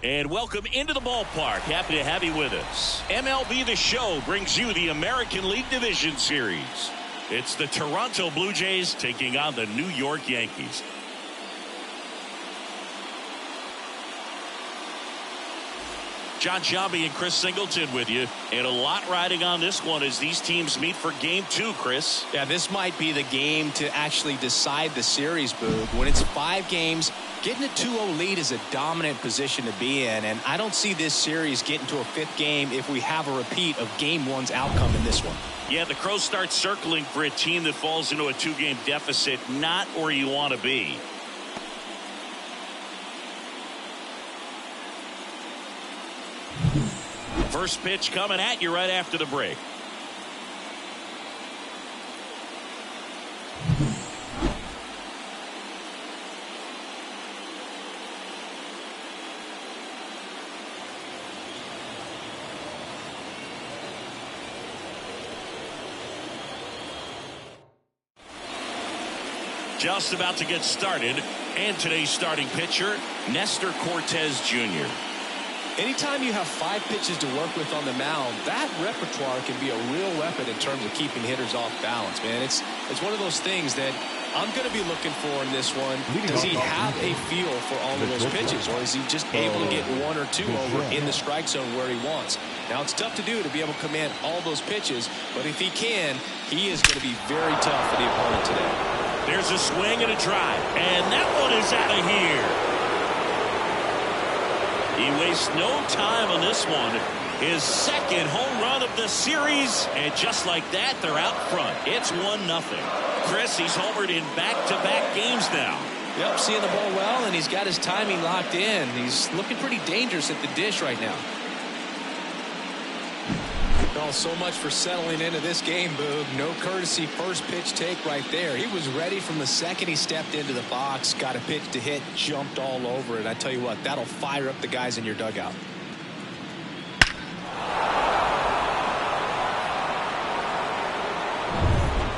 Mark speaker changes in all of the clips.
Speaker 1: And welcome into the ballpark. Happy to have you with us. MLB The Show brings you the American League Division Series. It's the Toronto Blue Jays taking on the New York Yankees. John Sciambi and Chris Singleton with you, and a lot riding on this one as these teams meet for game 2, Chris.
Speaker 2: Yeah, this might be the game to actually decide the series, Boog. When it's 5 games, getting a 2-0 lead is a dominant position to be in, and I don't see this series getting to a 5th game if we have a repeat of game 1's outcome in this one.
Speaker 1: Yeah, the Crows start circling for a team that falls into a 2-game deficit, not where you want to be. First pitch coming at you right after the break. Just about to get started, and today's starting pitcher, Nestor Cortes Jr.
Speaker 2: Anytime you have 5 pitches to work with on the mound, that repertoire can be a real weapon in terms of keeping hitters off balance, man. It's one of those things that I'm going to be looking for in this one. Does he have a feel for all of those pitches, or is he just able to get 1 or 2 over in the strike zone where he wants? Now, it's tough to do to be able to command all those pitches, but if he can, he is going to be very tough for the opponent today.
Speaker 1: There's a swing and a drive, and that one is out of here. He wastes no time on this one. His second home run of the series, and just like that, they're out front. It's 1-0. Chris, he's homered in back-to-back games now.
Speaker 2: Yep, seeing the ball well, and he's got his timing locked in. He's looking pretty dangerous at the dish right now. Oh, so much for settling into this game, Boog. No courtesy first pitch take right there. He was ready from the second he stepped into the box, got a pitch to hit, jumped all over it. I tell you what, that'll fire up the guys in your dugout.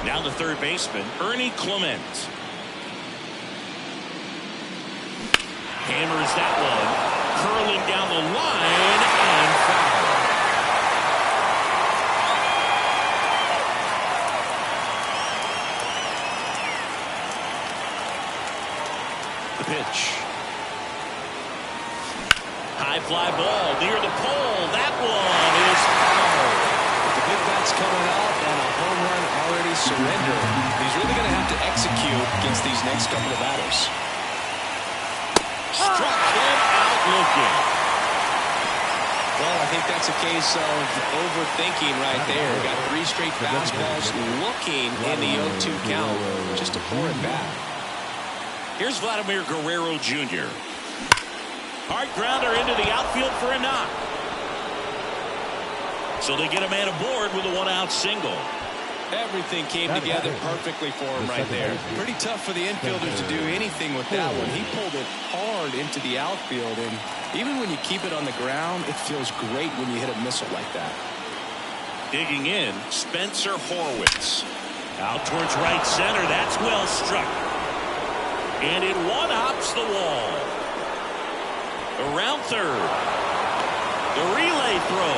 Speaker 1: Now the third baseman, Ernie Clement. Hammers that one, curling down the line, and foul. Pitch. High fly ball near the pole. That one is foul.
Speaker 2: The big bat's coming out and a home run already surrendered. He's really going to have to execute against these next couple of batters.
Speaker 1: Struck him out looking.
Speaker 2: Well, I think that's a case of overthinking right there. Got 3 straight fastballs looking in the 0-2 count just to pour it back.
Speaker 1: Here's Vladimir Guerrero Jr. Hard grounder into the outfield for a knock. So they get a man aboard with a 1-out single.
Speaker 2: Everything came together perfectly for him right there. Pretty tough for the infielders to do anything with that one. He pulled it hard into the outfield, and even when you keep it on the ground, it feels great when you hit a missile like that.
Speaker 1: Digging in, Spencer Horwitz. Out towards right center. That's well struck. And it one-hops the wall. Around third. The relay throw.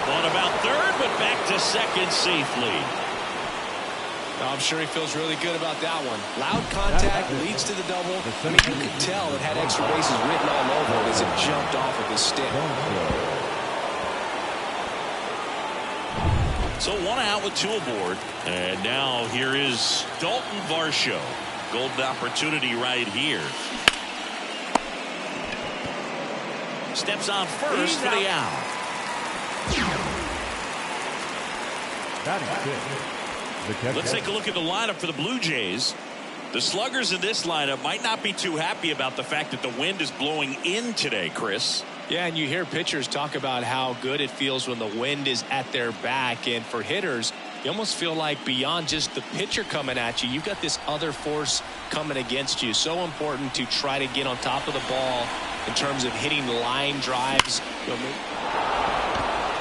Speaker 1: Thought about third, but back to second safely.
Speaker 2: I'm sure he feels really good about that one. Loud contact leads to the double. I mean, you could tell it had extra bases written all over it as it jumped off of his stick.
Speaker 1: So 1 out with 2 aboard. And now here is Dalton Varsho. Golden opportunity right here. Steps on first for the out. Let's take a look at the lineup for the Blue Jays. The sluggers in this lineup might not be too happy about the fact that the wind is blowing in today, Chris.
Speaker 2: Yeah, and you hear pitchers talk about how good it feels when the wind is at their back. And for hitters, you almost feel like beyond just the pitcher coming at you, you've got this other force coming against you. So important to try to get on top of the ball in terms of hitting line drives.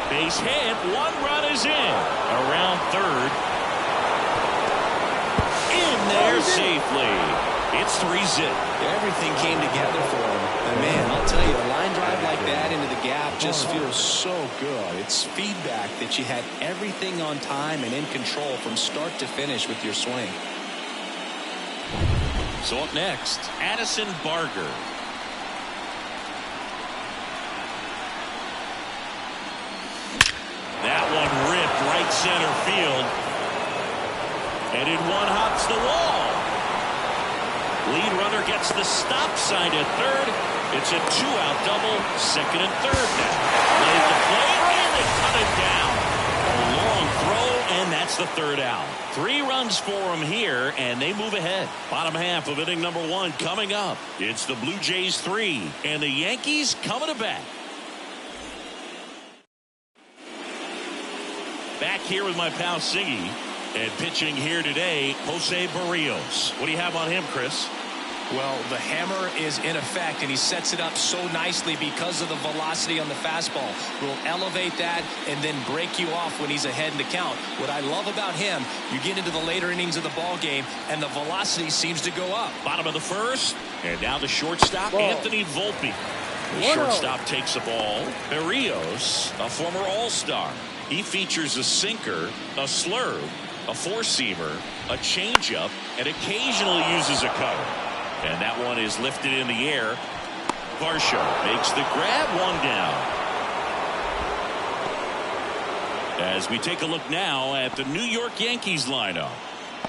Speaker 1: Base hit. 1 run is in. Around third. In there safely. It's 3-zip.
Speaker 2: Everything came together for him. And man, I'll tell you, a line drive like that into the gap just feels so good. It's feedback that you had everything on time and in control from start to finish with your swing.
Speaker 1: So up next, Addison Barger. That one ripped right center field. And in one hops the wall. Lead runner gets the stop sign at third. It's a two-out double, second and third now. Laid the play, and they cut it down. A long throw, and that's the third out. 3 runs for them here, and they move ahead. Bottom half of inning number 1 coming up. It's the Blue Jays 3, and the Yankees coming to bat. Back here with my pal Siggy. And pitching here today, Jose Barrios. What do you have on him, Chris?
Speaker 2: Well, the hammer is in effect, and he sets it up so nicely because of the velocity on the fastball. Will elevate that and then break you off when he's ahead in the count. What I love about him, you get into the later innings of the ball game, and the velocity seems to go up.
Speaker 1: Bottom of the first, and now the shortstop, Anthony Volpe. The shortstop takes the ball. Barrios, a former All-Star. He features a sinker, a slurve, a four-seamer, a changeup, and occasionally uses a cutter. And that one is lifted in the air. Varsho makes the grab, one down. As we take a look now at the New York Yankees lineup.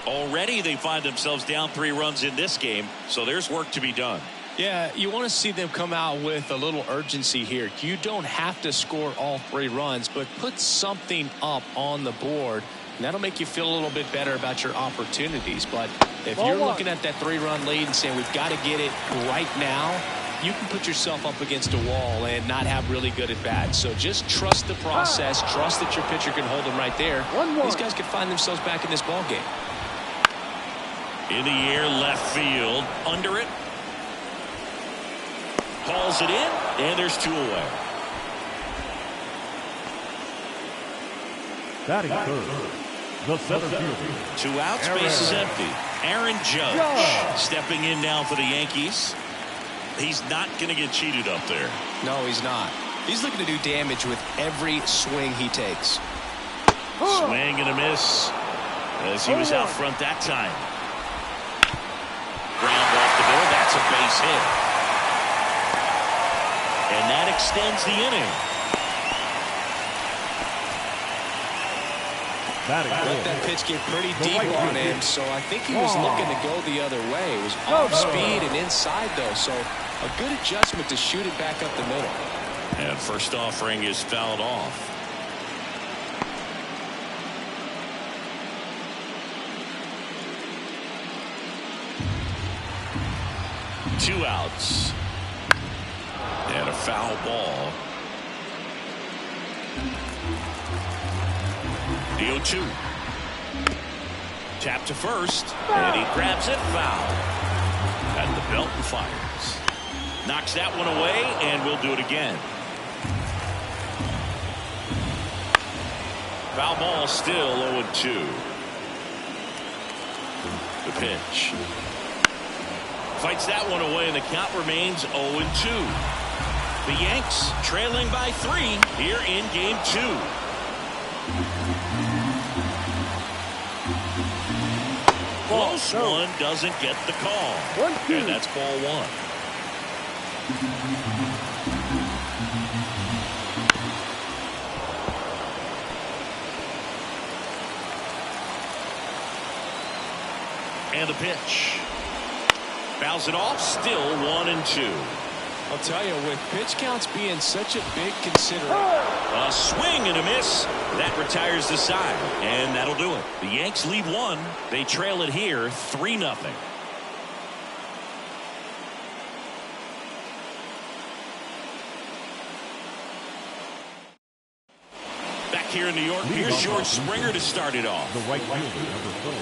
Speaker 1: Already they find themselves down 3 runs in this game, so there's work to be done.
Speaker 2: Yeah, you want to see them come out with a little urgency here. You don't have to score all 3 runs, but put something up on the board. And that'll make you feel a little bit better about your opportunities. But if you're looking at that 3-run lead and saying we've got to get it right now, you can put yourself up against a wall and not have really good at bats. So just trust the process. Trust that your pitcher can hold them right there. These guys could find themselves back in this ball game.
Speaker 1: In the air, left field, under it. Calls it in, and there's 2 away.
Speaker 3: Batting third, the center fielder.
Speaker 1: 2 outs, base is empty. Aaron Judge stepping in now for the Yankees. He's not going to get cheated up there.
Speaker 2: No, he's not. He's looking to do damage with every swing he takes.
Speaker 1: Swing and a miss as he was out front that time. Ground off the middle. That's a base hit. And that extends the inning.
Speaker 2: Let that pitch get pretty deep on him, so I think he was looking to go the other way. It was off speed and inside, though, so a good adjustment to shoot it back up the middle.
Speaker 1: And first offering is fouled off. Two outs. And a foul ball. The 0-2. Tap to first, and he grabs it, foul. At the belt and fires. Knocks that one away, and we'll do it again. Foul ball still 0-2. The pitch. Fights that one away, and the count remains 0-2. The Yanks trailing by 3 here in game 2. Close one, doesn't get the call. And that's ball 1. And the pitch. Fouls it off, still 1-2.
Speaker 2: I'll tell you, with pitch counts being such a big consideration.
Speaker 1: A swing and a miss. That retires the side, and that'll do it. The Yanks lead 1. They trail it here 3-0. Back here in New York, here's George Springer to start it off.
Speaker 3: The right fielder, number 4.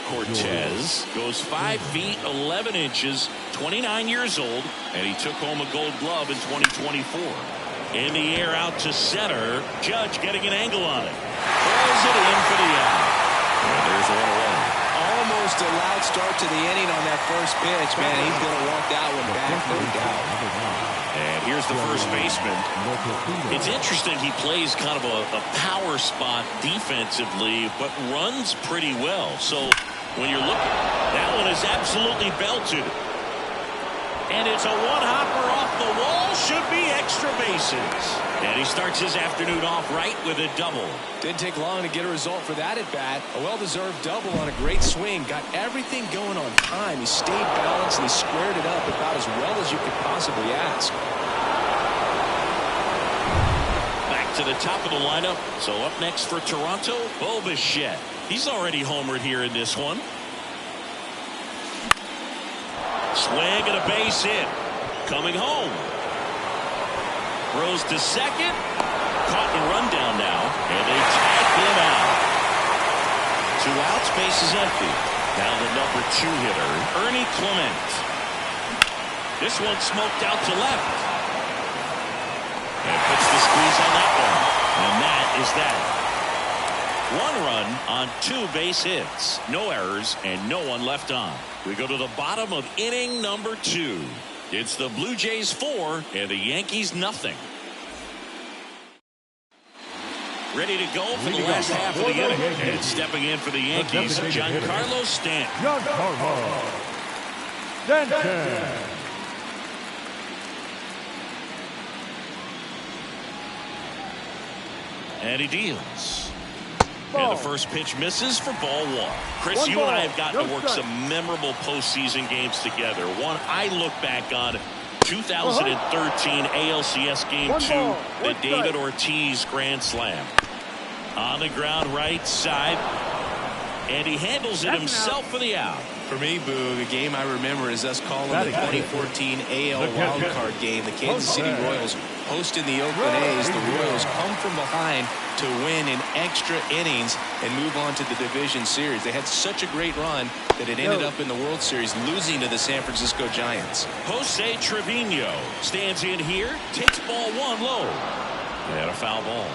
Speaker 1: Cortez goes 5 feet 11 inches, 29 years old, and he took home a Gold Glove in 2024. In the air out to center. Judge getting an angle on it. Throws it in for the out. And there's one away.
Speaker 2: Almost a loud start to the inning on that first pitch. Man, he's going to want that one back, no doubt.
Speaker 1: And here's the first baseman. It's interesting he plays kind of a power spot defensively, but runs pretty well. So when you're looking, that one is absolutely belted. And it's a one-hopper off the wall. Should be extra bases. And he starts his afternoon off right with a double.
Speaker 2: Didn't take long to get a result for that at bat. A well-deserved double on a great swing. Got everything going on time. He stayed balanced and he squared it up about as well as you could possibly ask.
Speaker 1: Back to the top of the lineup. So up next for Toronto, Bo Bichette. He's already homered here in this one. Swing and a base hit. Coming home. Throws to second. Caught in a rundown now. And they tag him out. 2 outs, base is empty. Now the number 2 hitter, Ernie Clement. This one smoked out to left. And puts the squeeze on that one. And that is that. 1 run on 2 base hits. No errors and no one left on. We go to the bottom of inning number 2. It's the Blue Jays 4 and the Yankees nothing. Ready to go for the last half of the inning. And stepping in for the Yankees, Giancarlo Stanton.
Speaker 3: Giancarlo Stanton.
Speaker 1: And he deals. And the first pitch misses for ball 1. Chris, you and I have gotten to work some memorable postseason games together. One I look back on, 2013 ALCS Game 2, the David Ortiz Grand Slam. On the ground right side, and he handles it himself for the out.
Speaker 2: For me, Boog, a game I remember is us calling the 2014 AL wildcard game. The Kansas City Royals hosting the Oakland A's. The Royals come from behind to win in extra innings and move on to the division series. They had such a great run that it ended up in the World Series losing to the San Francisco Giants.
Speaker 1: Jose Trevino stands in here, takes ball 1 low. And a foul ball.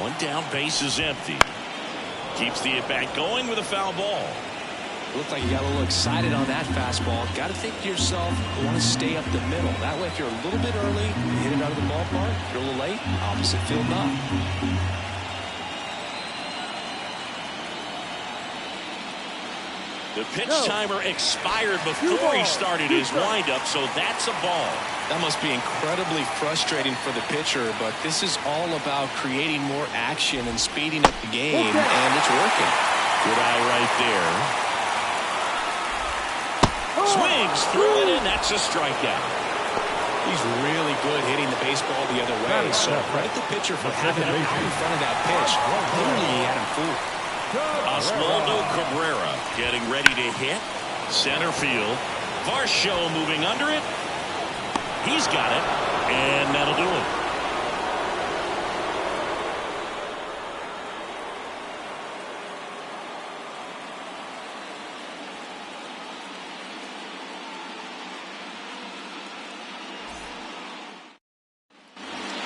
Speaker 1: One down, base is empty. Keeps the at-bat going with a foul ball.
Speaker 2: Looked like you got a little excited on that fastball. Got to think to yourself, you want to stay up the middle. That way, if you're a little bit early, you hit it out of the ballpark. If you're a little late, opposite field knock.
Speaker 1: The pitch timer expired before he started his windup, so that's a ball.
Speaker 2: That must be incredibly frustrating for the pitcher, but this is all about creating more action and speeding up the game, and it's working.
Speaker 1: Good eye right there. Swings through it, and that's a strikeout.
Speaker 2: He's really good hitting the baseball the other way, so credit the pitcher for having him out in front of that pitch. Clearly, he had him fooled.
Speaker 1: Oswaldo Cabrera getting ready to hit. Center field. Varsho moving under it. He's got it, and that'll do it.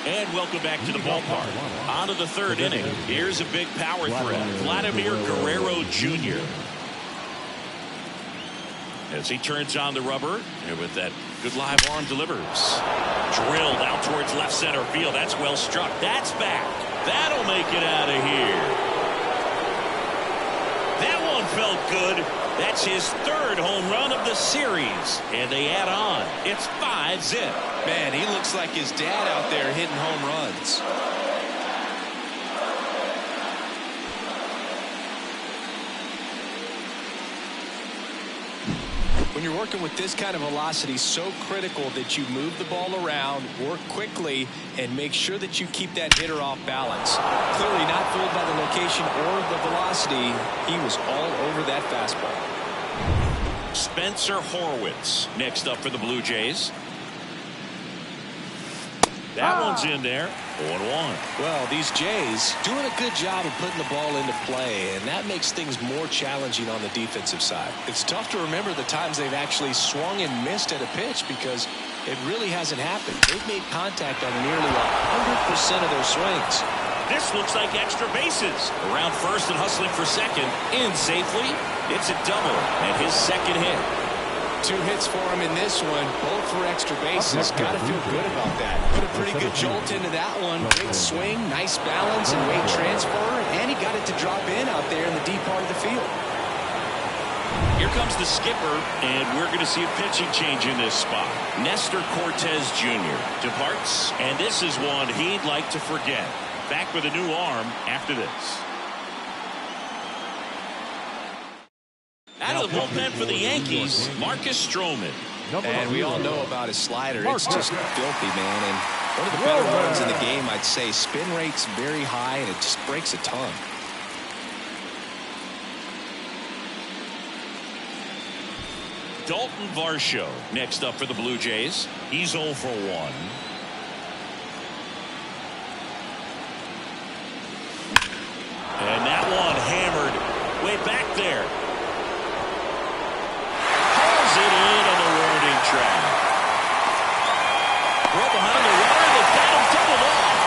Speaker 1: And welcome back to the ballpark. On to the 3rd inning. Here's a big power threat. Vladimir Guerrero Jr. As he turns on the rubber, and with that good live arm delivers. Drilled out towards left center field. That's well struck. That's back. That'll make it out of here. That one felt good. That's his 3rd home run of the series. And they add on. It's 5-zip.
Speaker 2: Man, he looks like his dad out there hitting home runs. When you're working with this kind of velocity, so critical that you move the ball around, work quickly, and make sure that you keep that hitter off balance. Clearly not fooled by the location or the velocity. He was all over that fastball.
Speaker 1: Spencer Horwitz next up for the Blue Jays. That one's in there. 0-1.
Speaker 2: Well, these Jays doing a good job of putting the ball into play, and that makes things more challenging on the defensive side. It's tough to remember the times they've actually swung and missed at a pitch because It really hasn't happened. They've made contact on nearly 100% of their swings.
Speaker 1: This looks like extra bases. Around first and hustling for second. In safely. It's a double and his second hit.
Speaker 2: 2 hits for him in this one, both for extra bases. Got to feel good about that. Put a pretty good jolt into that one. Great swing, nice balance and weight transfer, and he got it to drop in out there in the deep part of the field.
Speaker 1: Here comes the skipper, and we're going to see a pitching change in this spot. Nestor Cortez Jr. departs, and this is one he'd like to forget. Back with a new arm after this. Out of the bullpen for the Yankees, Marcus Stroman.
Speaker 2: And we all know about his slider. It's just filthy, man. And one of the better ones in the game, I'd say. Spin rate's very high, and it just breaks a ton.
Speaker 1: Dalton Varsho next up for the Blue Jays. He's 0 for 1. And that one hammered way back there. Hauls it in on the warning track. Throw behind the runner. They've got him doubled off.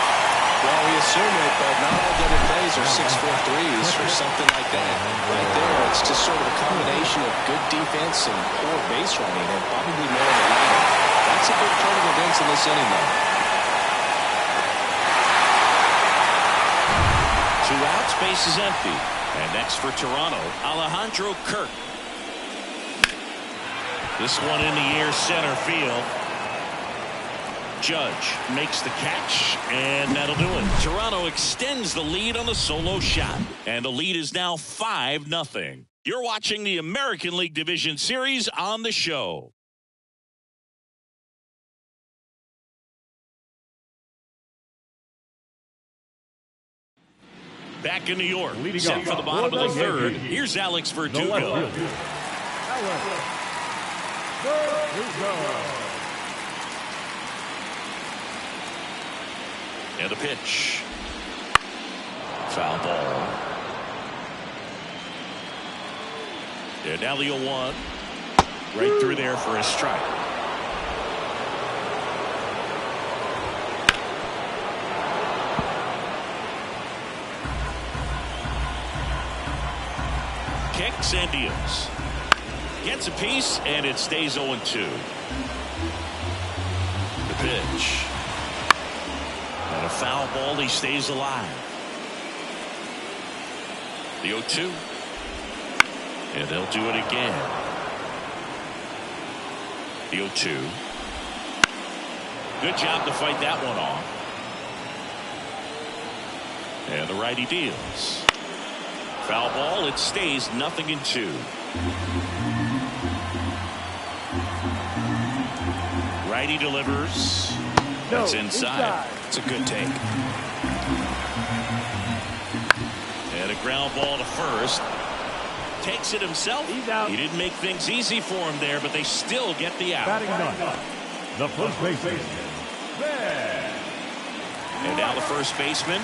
Speaker 2: Well, we assume it, but not all double plays are 6-4-3s or something like that. Right there, it's just sort of a combination of good defense and poor base running, and probably more of the latter. That's a big turn of events in this inning, though.
Speaker 1: 2 outs, base is empty. And next for Toronto, Alejandro Kirk. This one in the air, center field. Judge makes the catch, and that'll do it. Toronto extends the lead on the solo shot, and the lead is now 5-0. You're watching the American League Division Series on the show. Back in New York, set for the bottom of the third. Here's Alex Verdugo. And the pitch. Foul ball. And now the 0-1. Right through there for a strike. Kicks and deals. Gets a piece, and it stays 0-2. The pitch. And a foul ball, he stays alive. The 0-2. And they'll do it again. The 0-2. Good job to fight that one off. And the righty deals. Foul ball, it stays 0-2. Righty delivers. That's inside.
Speaker 2: It's a good take.
Speaker 1: And a ground ball to first. Takes it himself. He didn't make things easy for him there, but they still get the out.
Speaker 3: The first baseman.
Speaker 1: And now the first baseman.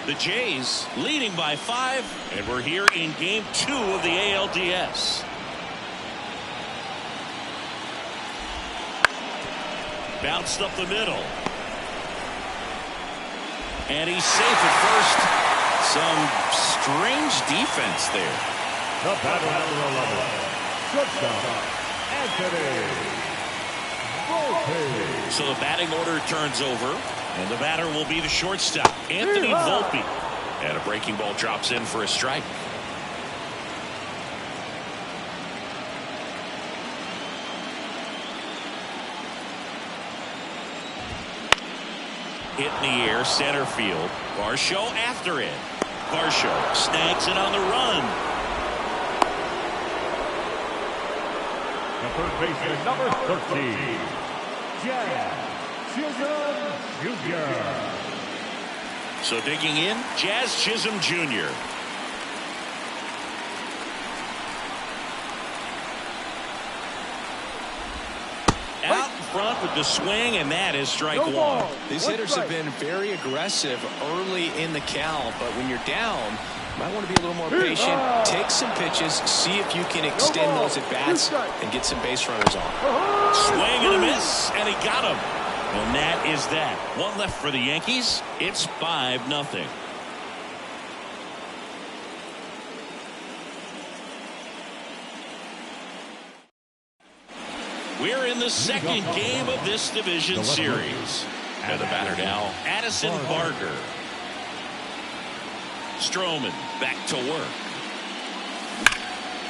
Speaker 1: The Jays leading by 5, and we're here in game 2 of the ALDS. Bounced up the middle. And he's safe at first. Some strange defense there.
Speaker 3: The batter number 11. Shortstop, Anthony Volpe.
Speaker 1: So the batting order turns over. And the batter will be the shortstop, Anthony Volpe. And a breaking ball drops in for a strike. Hit in the air, center field. Varsho after it. Varsho snags it on the run.
Speaker 3: The third baseman, number 13. Jazz Chisholm Jr.
Speaker 1: So digging in, Jazz Chisholm Jr. Out in front with the swing, and that is strike
Speaker 3: No
Speaker 1: one.
Speaker 3: ball.
Speaker 2: These
Speaker 3: One
Speaker 2: hitters
Speaker 3: strike.
Speaker 2: have been very aggressive early in the count, but when you're down, you might want to be a little more patient. Take some pitches, see if you can extend
Speaker 3: ball.
Speaker 2: those at-bats
Speaker 3: Two strikes.
Speaker 2: and get some base runners on.
Speaker 1: Swing and a miss, and he got him. And that is that. One left for the Yankees. It's 5-0. We're in the second game of this division series. And the batter now, Addison Barger. Stroman back to work.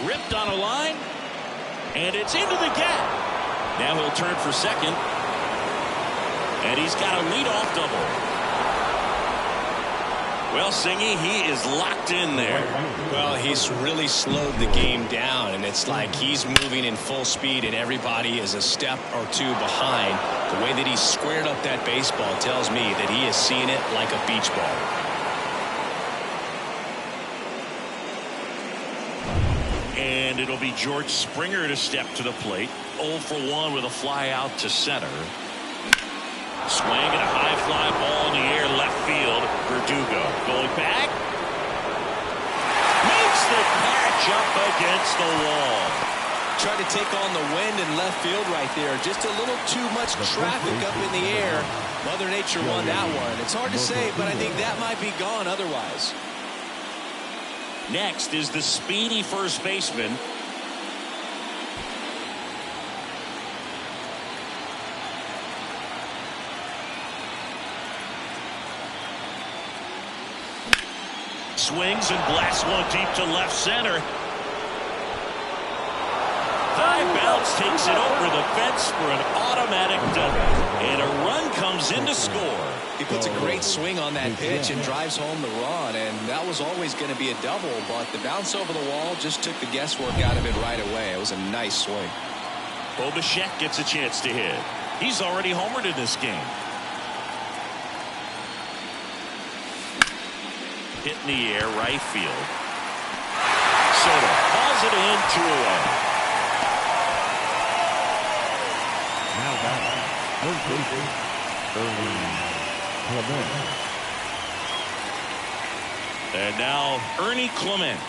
Speaker 1: Ripped on a line, and it's into the gap. Now he'll turn for second, and he's got a leadoff double. Well, Singy, he is locked in there.
Speaker 2: Well, he's really slowed the game down, and it's like he's moving in full speed, and everybody is a step or two behind. The way that he squared up that baseball tells me that he is seeing it like a beach ball.
Speaker 1: And it'll be George Springer to step to the plate. 0 for 1 with a fly out to center. Swing and a high fly ball in the air left field. Verdugo going back. Makes the catch up against the wall.
Speaker 2: Tried to take on the wind in left field right there. Just a little too much traffic up in the air. Mother Nature won that one. It's hard to say, but I think that might be gone otherwise.
Speaker 1: Next is the speedy first baseman. Swings and blasts one deep to left center. High bounce takes it over the fence for an automatic double. And a run comes in to score.
Speaker 2: He puts a great swing on that pitch and drives home the run, and that was always going to be a double, but the bounce over the wall just took the guesswork out of it right away. It was a nice swing.
Speaker 1: Bo Bichette gets a chance to hit. He's already homered in this game. Hit in the air, right field. Soto hauls it in, 2 away.
Speaker 3: Now back. Third baseman, Ernie Clement.
Speaker 1: And now Ernie Clement.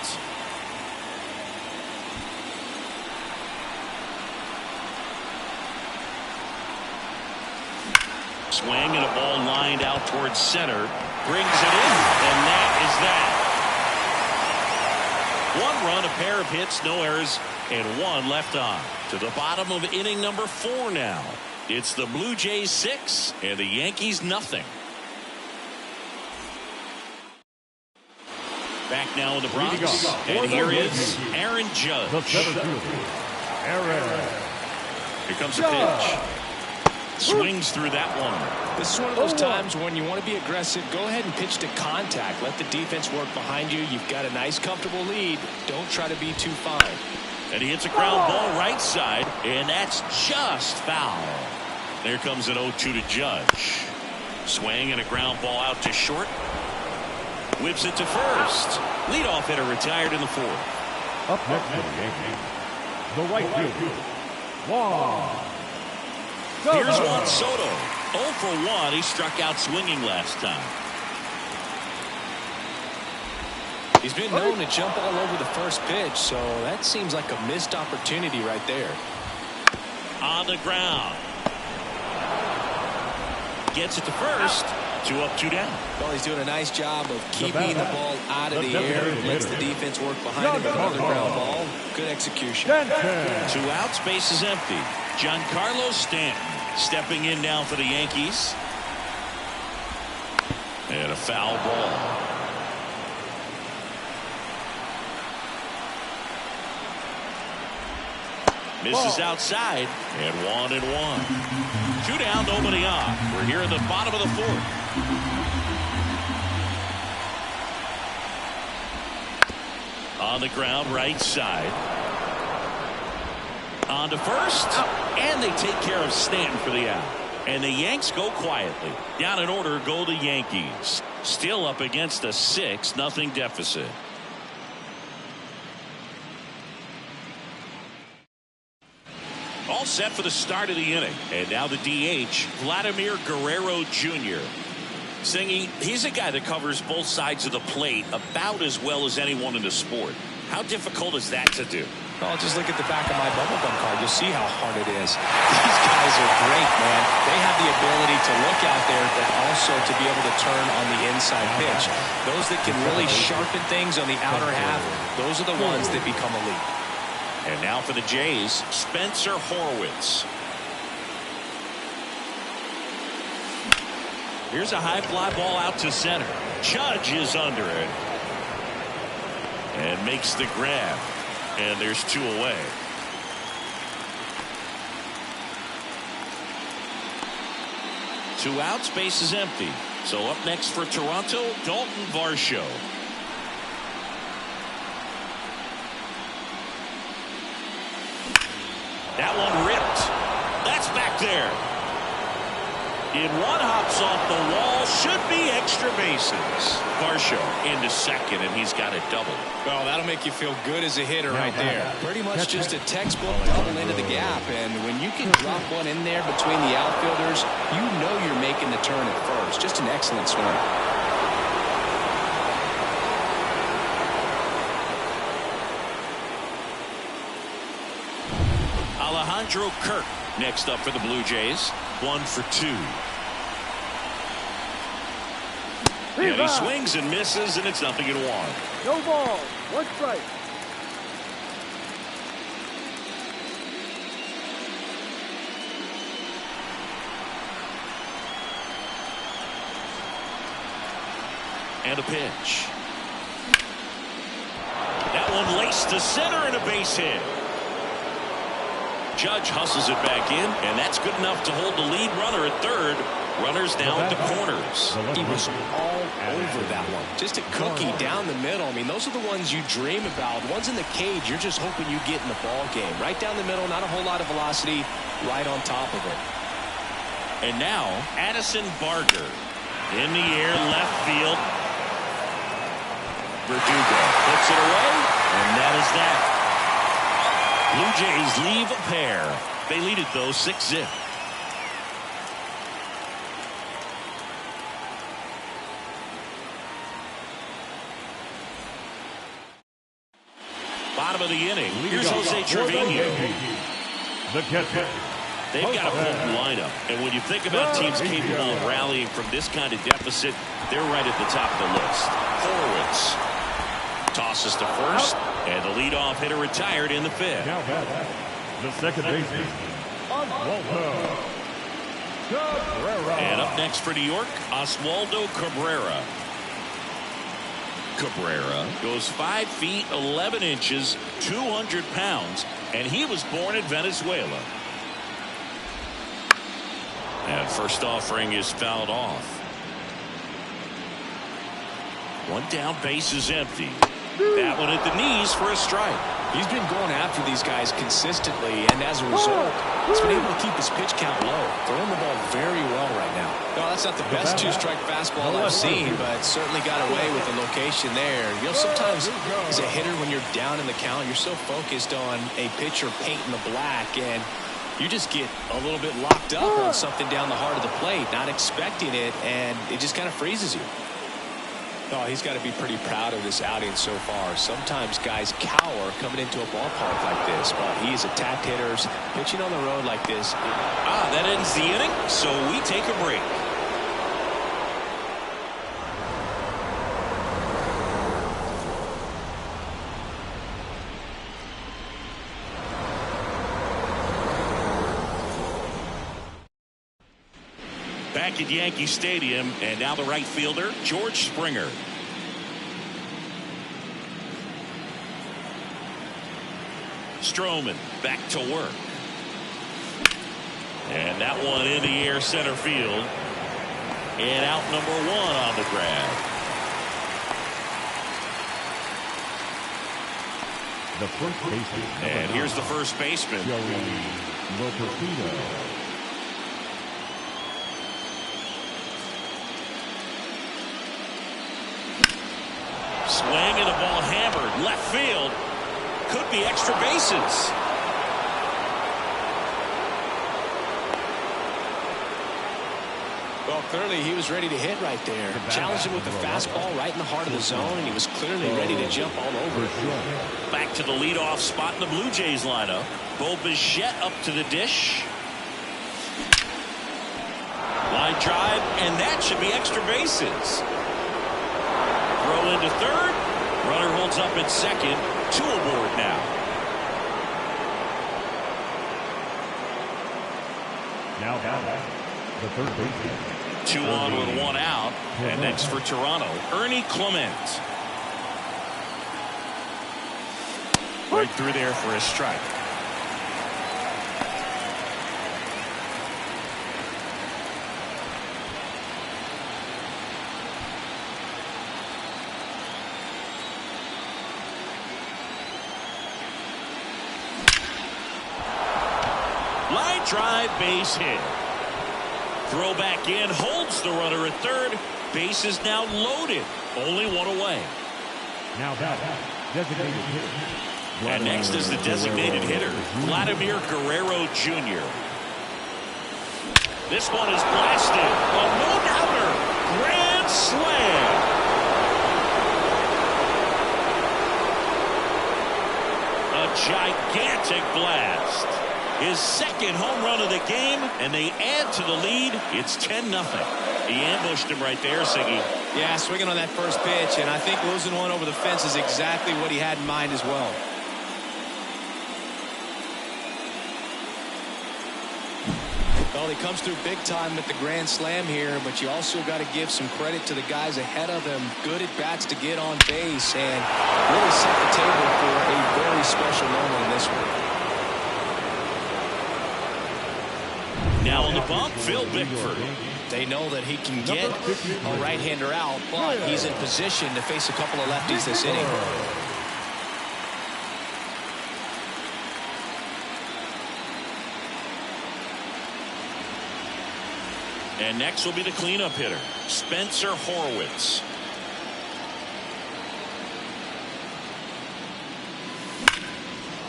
Speaker 1: Swing and a ball lined out towards center. Brings it in, and that is that. 1 run, a pair of hits, no errors, and 1 left on. To the bottom of inning number 4 now. It's the Blue Jays 6 and the Yankees nothing. Back now in the Bronx, and here is Aaron Judge.
Speaker 3: The center fielder, Aaron.
Speaker 1: Here comes the pitch. Swings through that one.
Speaker 2: This is one of those times when you want to be aggressive. Go ahead and pitch to contact. Let the defense work behind you. You've got a nice, comfortable lead. Don't try to be too fine.
Speaker 1: And he hits a ground ball right side, and that's just foul. There comes an 0-2 to Judge. Swing and a ground ball out to short. Whips it to first. Leadoff hitter retired in the 4th.
Speaker 3: Up next for the Yankees, the right fielder, Juan Soto.
Speaker 1: Here's Juan Soto. 0 for 1. He struck out swinging last time.
Speaker 2: He's been known to jump all over the first pitch, so that seems like a missed opportunity right there.
Speaker 1: On the ground. Gets it to first. 2 up, 2 down.
Speaker 2: Well, he's doing a nice job of keeping the ball out of the air. Lets the defense work behind him with another ground ball. Good execution.
Speaker 1: 2 outs, base is empty. Giancarlo Stanton stepping in now for the Yankees. And a foul ball. Misses outside, and 1-1. 2 down, nobody on. We're here in the bottom of the 4th. On the ground, right side. On to first, and they take care of Stanton for the out. And the Yanks go quietly. Down in order go the Yankees. Still up against a 6-0 deficit. all set for the start of the inning. And now the DH, Vladimir Guerrero Jr. Singy, he's a guy that covers both sides of the plate about as well as anyone in the sport. How difficult is that to do?
Speaker 2: Well, just look at the back of my bubblegum card. You'll see how hard it is. These guys are great, man. They have the ability to look out there, but also to be able to turn on the inside pitch. Those that can really sharpen things on the outer half, those are the ones that become elite.
Speaker 1: And now for the Jays, Spencer Horwitz. Here's a high fly ball out to center. Judge is under it. And makes the grab. And there's 2 away. Two outs, base is empty. So up next for Toronto, Dalton Varsho. That one ripped. That's back there. In one hops off the wall, should be extra bases. Varsho into second, and he's got a double.
Speaker 2: Well, that'll make you feel good as a hitter right there. Pretty much just a textbook double into the gap, and when you can drop one in there between the outfielders, you know you're making the turn at first. Just an excellent swing.
Speaker 1: Alejandro Kirk next up for the Blue Jays. 1 for 2. And he swings and misses, and it's 0-1.
Speaker 4: No ball. 1 strike.
Speaker 1: And a pitch. That one laced to center and a base hit. Judge hustles it back in, and that's good enough to hold the lead runner at third. Runners down at the corners.
Speaker 2: He was all over that one. Just a cookie down the middle. I mean, those are the ones you dream about. Ones in the cage, you're just hoping you get in the ball game. Right down the middle, not a whole lot of velocity, right on top of it.
Speaker 1: And now, Addison Barger. In the air, left field. Verdugo puts it away, and that is that. Blue Jays leave a pair. They lead it, though, 6-0. Bottom of the inning. Here's Jose Trevino.
Speaker 3: The catcher.
Speaker 1: They've got a full lineup. And when you think about teams capable of rallying from this kind of deficit, they're right at the top of the list. Horwitz tosses to first, and the leadoff hitter retired in the 5th.
Speaker 3: Now back, the second baseman, Oswaldo Cabrera.
Speaker 1: And up next for New York, Oswaldo Cabrera. Cabrera goes 5 feet 11 inches, 200 pounds, and he was born in Venezuela. And first offering is fouled off. One down, base is empty. That one at the knees for a strike.
Speaker 2: He's been going after these guys consistently, and as a result, he's been able to keep his pitch count low, throwing the ball very well right now. No, that's not the best 2-strike fastball I've seen, but certainly got away with the location there. You know, sometimes as a hitter, when you're down in the count, you're so focused on a pitcher painting the black, and you just get a little bit locked up on something down the heart of the plate, not expecting it, and it just kind of freezes you. Oh, he's got to be pretty proud of this outing so far. Sometimes guys cower coming into a ballpark like this, but he's attacked hitters, pitching on the road like this.
Speaker 1: That ends the inning, so we take a break. Back at Yankee Stadium, and now the right fielder, George Springer. Stroman back to work. And that one in the air center field. And out number 1 on the grab.
Speaker 3: The first baseman.
Speaker 1: And here's the first baseman.
Speaker 3: Joey Lopez.
Speaker 1: Swing and the ball hammered left field. Could be extra bases.
Speaker 2: clearly he was ready to hit right there. Challenged him with the fastball right in the heart of the zone, and he was clearly ready to jump all over it.
Speaker 1: Back to the leadoff spot in the Blue Jays lineup. Bo Bichette up to the dish. Line drive, and that should be extra bases. Throw into third. Runner holds up at second. 2 aboard now.
Speaker 3: Now back, the third baseman.
Speaker 1: 2 on with 1 out. And next for Toronto, Ernie Clement. Right through there for a strike. Line drive, base hit. Throw back in, holds the runner at third. Base is now loaded. Only 1 away.
Speaker 3: Now back, designated hitter.
Speaker 1: And next is the designated hitter, Vladimir Guerrero Jr. This one is blasted. A no-doubter. Grand slam. A gigantic blast. His second home run of the game, and they add to the lead. It's 10-0. He ambushed him right there, Siggy.
Speaker 2: Yeah, swinging on that first pitch, and I think losing one over the fence is exactly what he had in mind as well. Well, he comes through big time with the grand slam here, but you also got to give some credit to the guys ahead of him. Good at bats to get on base and really set the table for a very special moment in this one.
Speaker 1: Now on the bump, Phil Bickford.
Speaker 2: They know that he can get a right-hander out, but he's in position to face a couple of lefties this inning.
Speaker 1: And next will be the cleanup hitter, Spencer Horwitz.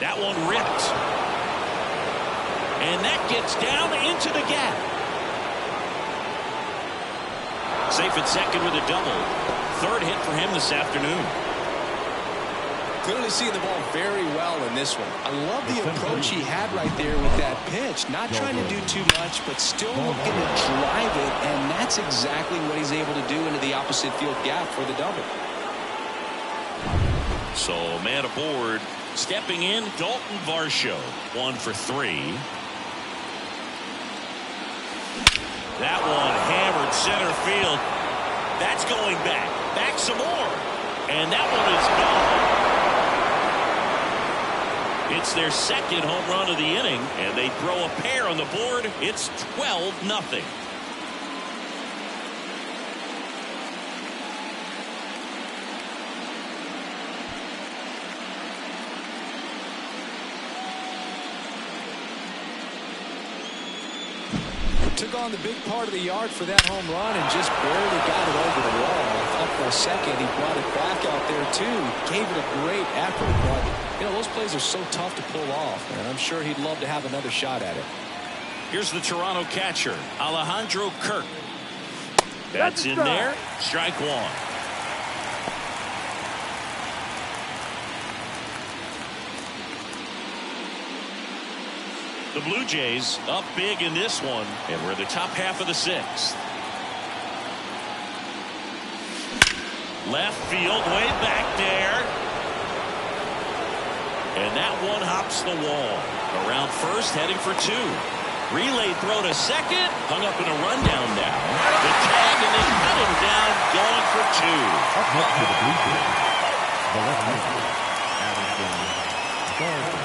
Speaker 1: That one ripped. And that gets down into the gap. Safe at second with a double. Third hit for him this afternoon.
Speaker 2: Clearly seeing the ball very well in this one. I love the approach he had right there with that pitch. Not trying to do too much, but still looking to drive it, and that's exactly what he's able to do into the opposite field gap for the double.
Speaker 1: So man aboard. Stepping in, Dalton Varsho. 1 for 3. That one hammered center field. That's going back. Back some more. And that one is gone. It's their second home run of the inning, and they throw a pair on the board. It's 12-0.
Speaker 2: Took on the big part of the yard for that home run and just barely got it over the wall. I thought for a second he brought it back out there too. Gave it a great effort, but you know those plays are so tough to pull off, and I'm sure he'd love to have another shot at it.
Speaker 1: Here's the Toronto catcher, Alejandro Kirk. That's in there. Strike 1. The Blue Jays up big in this one, and we're in the top half of the 6th. Left field, way back there. And that one hops the wall. Around first, heading for 2. Relay throw to second. Hung up in a rundown now. The tag, and they cut him down, going for 2.
Speaker 3: Up next to the Blue Jays, the left fielder, Addison Barger.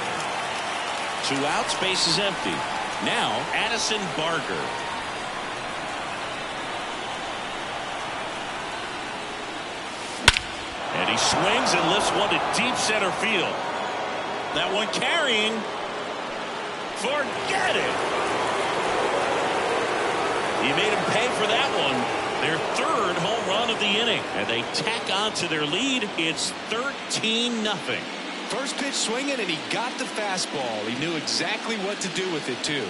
Speaker 1: 2 outs, base is empty. Now Addison Barger. And he swings and lifts one to deep center field. That one carrying. Forget it. He made him pay for that one. Their 3rd home run of the inning. And they tack on to their lead. It's 13-0.
Speaker 2: First pitch swinging, and he got the fastball. He knew exactly what to do with it, too.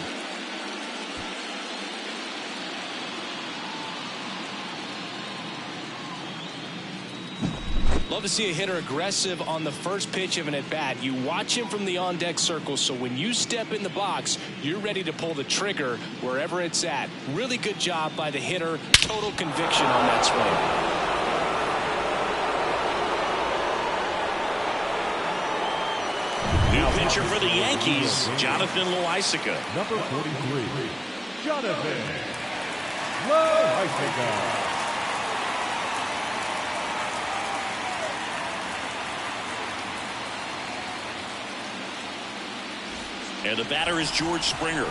Speaker 2: Love to see a hitter aggressive on the first pitch of an at-bat. You watch him from the on-deck circle, so when you step in the box, you're ready to pull the trigger wherever it's at. Really good job by the hitter. Total conviction on that swing.
Speaker 1: New pitcher for the Yankees, Jonathan Loaisiga.
Speaker 3: Number 43, Jonathan Loaisiga.
Speaker 1: And the batter is George Springer.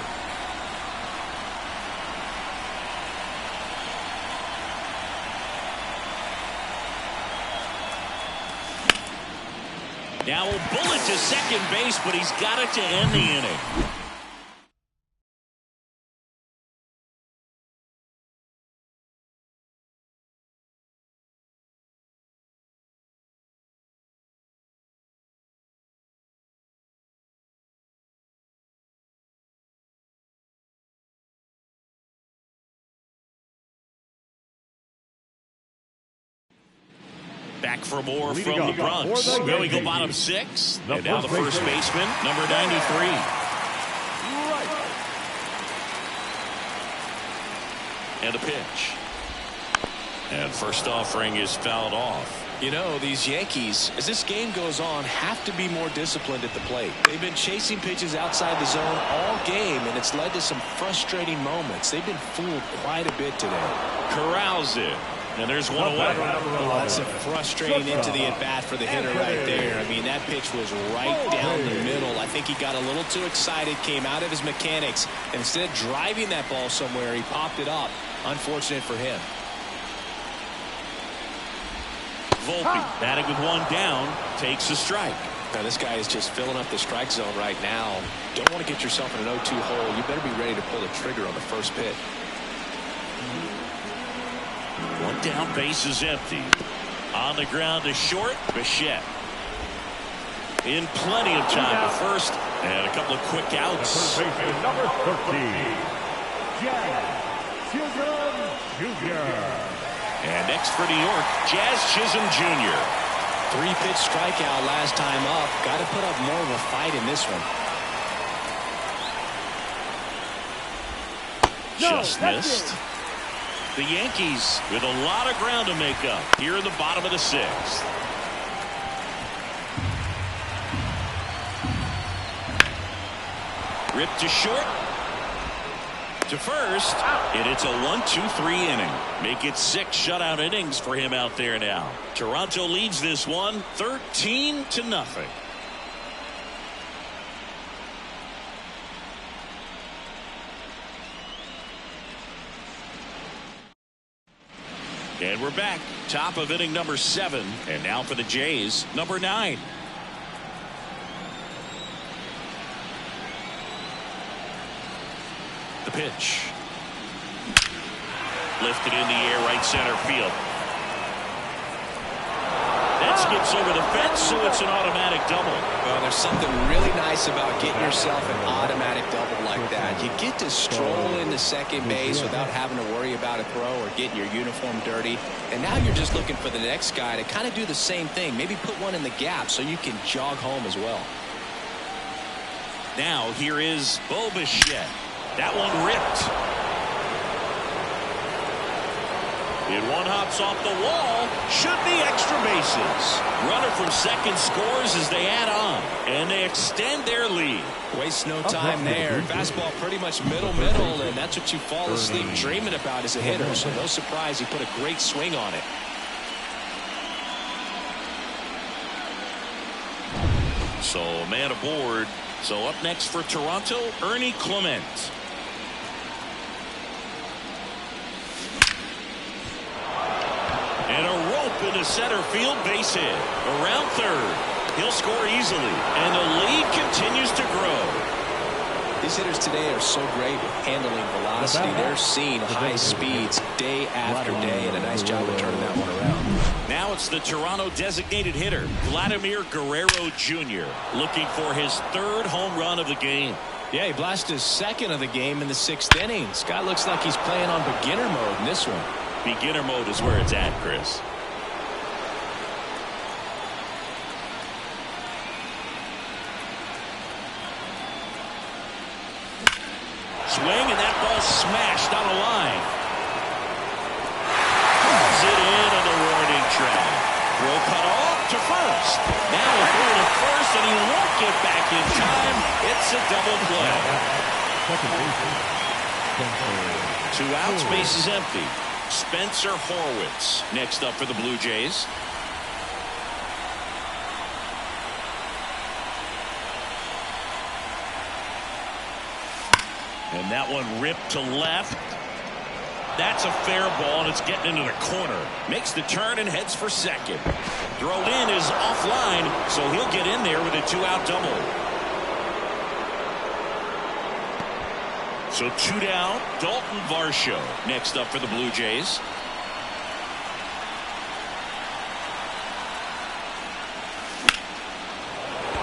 Speaker 1: Now a bullet to second base, but he's got it to end the inning. Back for more from the Bronx. Billy go bottom 6. And now the first baseman, number 93. And a pitch. And first offering is fouled off.
Speaker 2: You know, these Yankees, as this game goes on, have to be more disciplined at the plate. They've been chasing pitches outside the zone all game, and it's led to some frustrating moments. They've been fooled quite a bit today.
Speaker 1: Corrals it. And there's one away.
Speaker 2: Oh, that's a frustrating into the at-bat for the hitter right there. I mean, that pitch was right down the middle. I think he got a little too excited, came out of his mechanics, and instead of driving that ball somewhere, he popped it up. Unfortunate for him.
Speaker 1: Volpe batting with one down, takes a strike.
Speaker 2: Now this guy is just filling up the strike zone right now. Don't want to get yourself in an 0-2 hole. You better be ready to pull the trigger on the first pitch.
Speaker 1: One down, base is empty. On the ground to short, Bichette. In plenty of time to first, and a couple of quick outs.
Speaker 3: The first baseman, number 13, Jazz Chisholm Jr.
Speaker 1: And next for New York, Jazz Chisholm Jr.
Speaker 2: 3-pitch strikeout last time up. Got to put up more of a fight in this one.
Speaker 1: Just missed. The Yankees with a lot of ground to make up here in the bottom of the 6th. Ripped to short. To first. And it's a 1-2-3 inning. Make it 6 shutout innings for him out there now. Toronto leads this one 13-0. And we're back. Top of inning number 7. And now for the Jays, number 9. The pitch. Lifted in the air, right center field. That skips over the fence, so it's an automatic double.
Speaker 2: Well, there's something really nice about getting yourself an automatic double like that. You get to stroll into second base without having to worry about a throw or getting your uniform dirty. And now you're just looking for the next guy to kind of do the same thing. Maybe put one in the gap so you can jog home as well.
Speaker 1: Now here is Bo Bichette. That one ripped. And one hops off the wall. Should be extra bases. Runner from second scores as they add on. And they extend their lead.
Speaker 2: Waste no time there. Fastball pretty much middle, and that's what you fall asleep dreaming about as a hitter. So no surprise he put a great swing on it.
Speaker 1: So a man aboard. So up next for Toronto, Ernie Clement. And a rope into center field, base hit. Around third. He'll score easily. And the lead continues to grow.
Speaker 2: These hitters today are so great with handling velocity. They're seeing high speeds day after day, and a nice job of turning that one around.
Speaker 1: Now it's the Toronto designated hitter, Vladimir Guerrero Jr., looking for his 3rd home run of the game.
Speaker 2: Yeah, he blasted his 2nd of the game in the 6th inning. This guy looks like he's playing on beginner mode in this one.
Speaker 1: Beginner mode is where it's at, Chris. Swing, and that ball smashed on a line. Pulls it in on the warning track. Throw cut off to first. Now a throw to first, and he won't get back in time. It's a double play. Two outs, base is empty. Spencer Horwitz next up for the Blue Jays. And that one ripped to left. That's a fair ball, and it's getting into the corner. Makes the turn and heads for second. Throw in is offline, so he'll get in there with a two-out double. So two down. Dalton Varsho next up for the Blue Jays.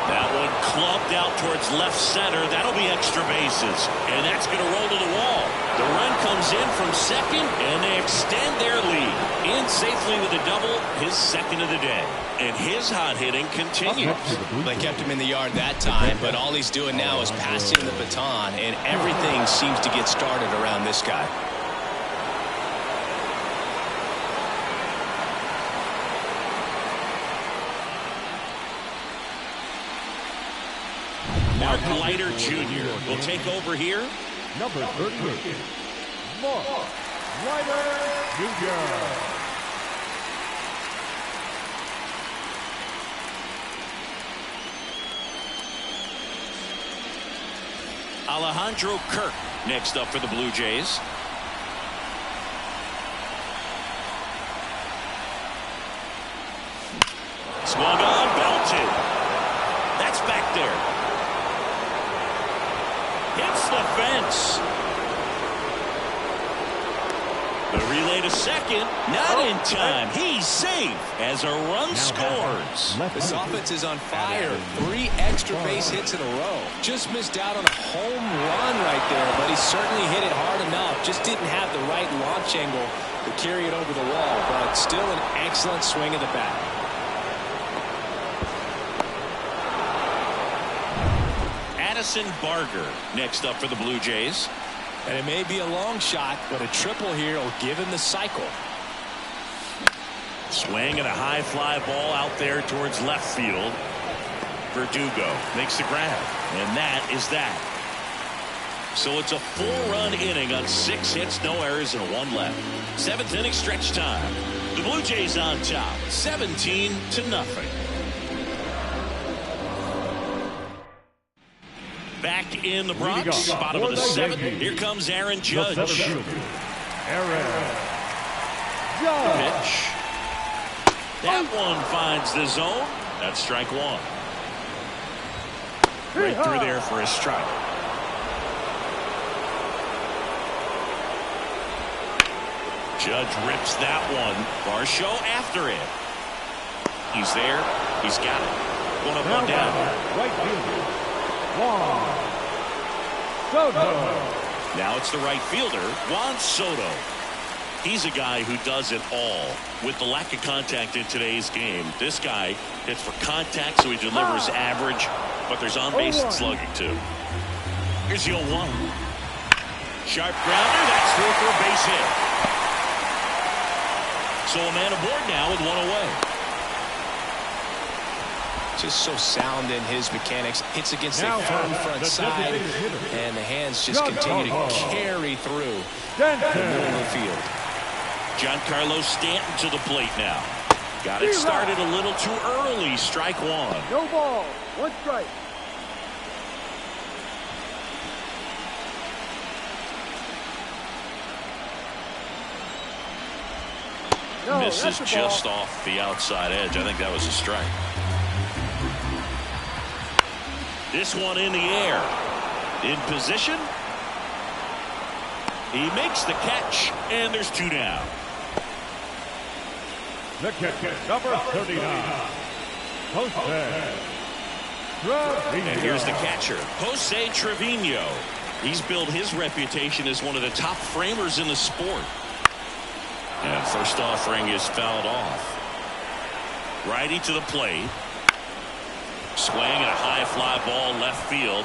Speaker 1: That one clubbed out towards left center. That'll be extra bases, and that's going to roll to the wall. The run comes in from second, and they extend their lead. In safely with a double, his second of the day. And his hot hitting continues.
Speaker 2: They kept him in the yard that time, but all he's doing now is passing the baton, and everything seems to get started around this guy.
Speaker 1: Mark Leiter Jr. will take over here.
Speaker 3: Number 38, Mark Leiter Jr.
Speaker 1: Alejandro Kirk next up for the Blue Jays. Swung on, belted. That's back there. Hits the fence. The relay to second, not in time. He's safe as a run scores.
Speaker 2: This offense is on fire. 3 extra base hits in a row. Just missed out on a home run right there, but he certainly hit it hard enough. Just didn't have the right launch angle to carry it over the wall, but still an excellent swing of the bat.
Speaker 1: Addison Barger next up for the Blue Jays.
Speaker 2: And it may be a long shot, but a triple here will give him the cycle.
Speaker 1: Swing and a high fly ball out there towards left field. Verdugo makes the grab, and that is that. So it's a 4-run inning on 6 hits, no errors, and 1 left. 7th inning stretch time. The Blue Jays on top, 17-0. Back in the Bronx, bottom of the 7th. Here comes Aaron Judge.
Speaker 3: Aaron Judge.
Speaker 1: Pitch. That one finds the zone. That's strike 1. Right through there for a strike. Judge rips that one. Varsho after it. He's there. He's got it. One up, one down.
Speaker 3: Right fielder, Juan Soto.
Speaker 1: Now it's the right fielder, Juan Soto. He's a guy who does it all. With the lack of contact in today's game, this guy hits for contact, so he delivers average, but there's on-base slugging too. Here's the 0-1. Sharp grounder, that's through for a base hit. So a man aboard now with 1 away.
Speaker 2: Just so sound in his mechanics. Hits against a firm front side, and the hands just continue to carry through the middle of the field.
Speaker 1: Giancarlo Stanton to the plate now. Got it started a little too early. Strike 1.
Speaker 4: No ball. 1 strike. No,
Speaker 1: misses just off the outside edge. I think that was a strike. This one in the air. In position. He makes the catch, and there's 2 down.
Speaker 3: The catcher, number 39, Jose Trevino.
Speaker 1: And here's the catcher, Jose Trevino. He's built his reputation as one of the top framers in the sport. And first offering is fouled off. Righty to the plate. Swing and a high fly ball left field.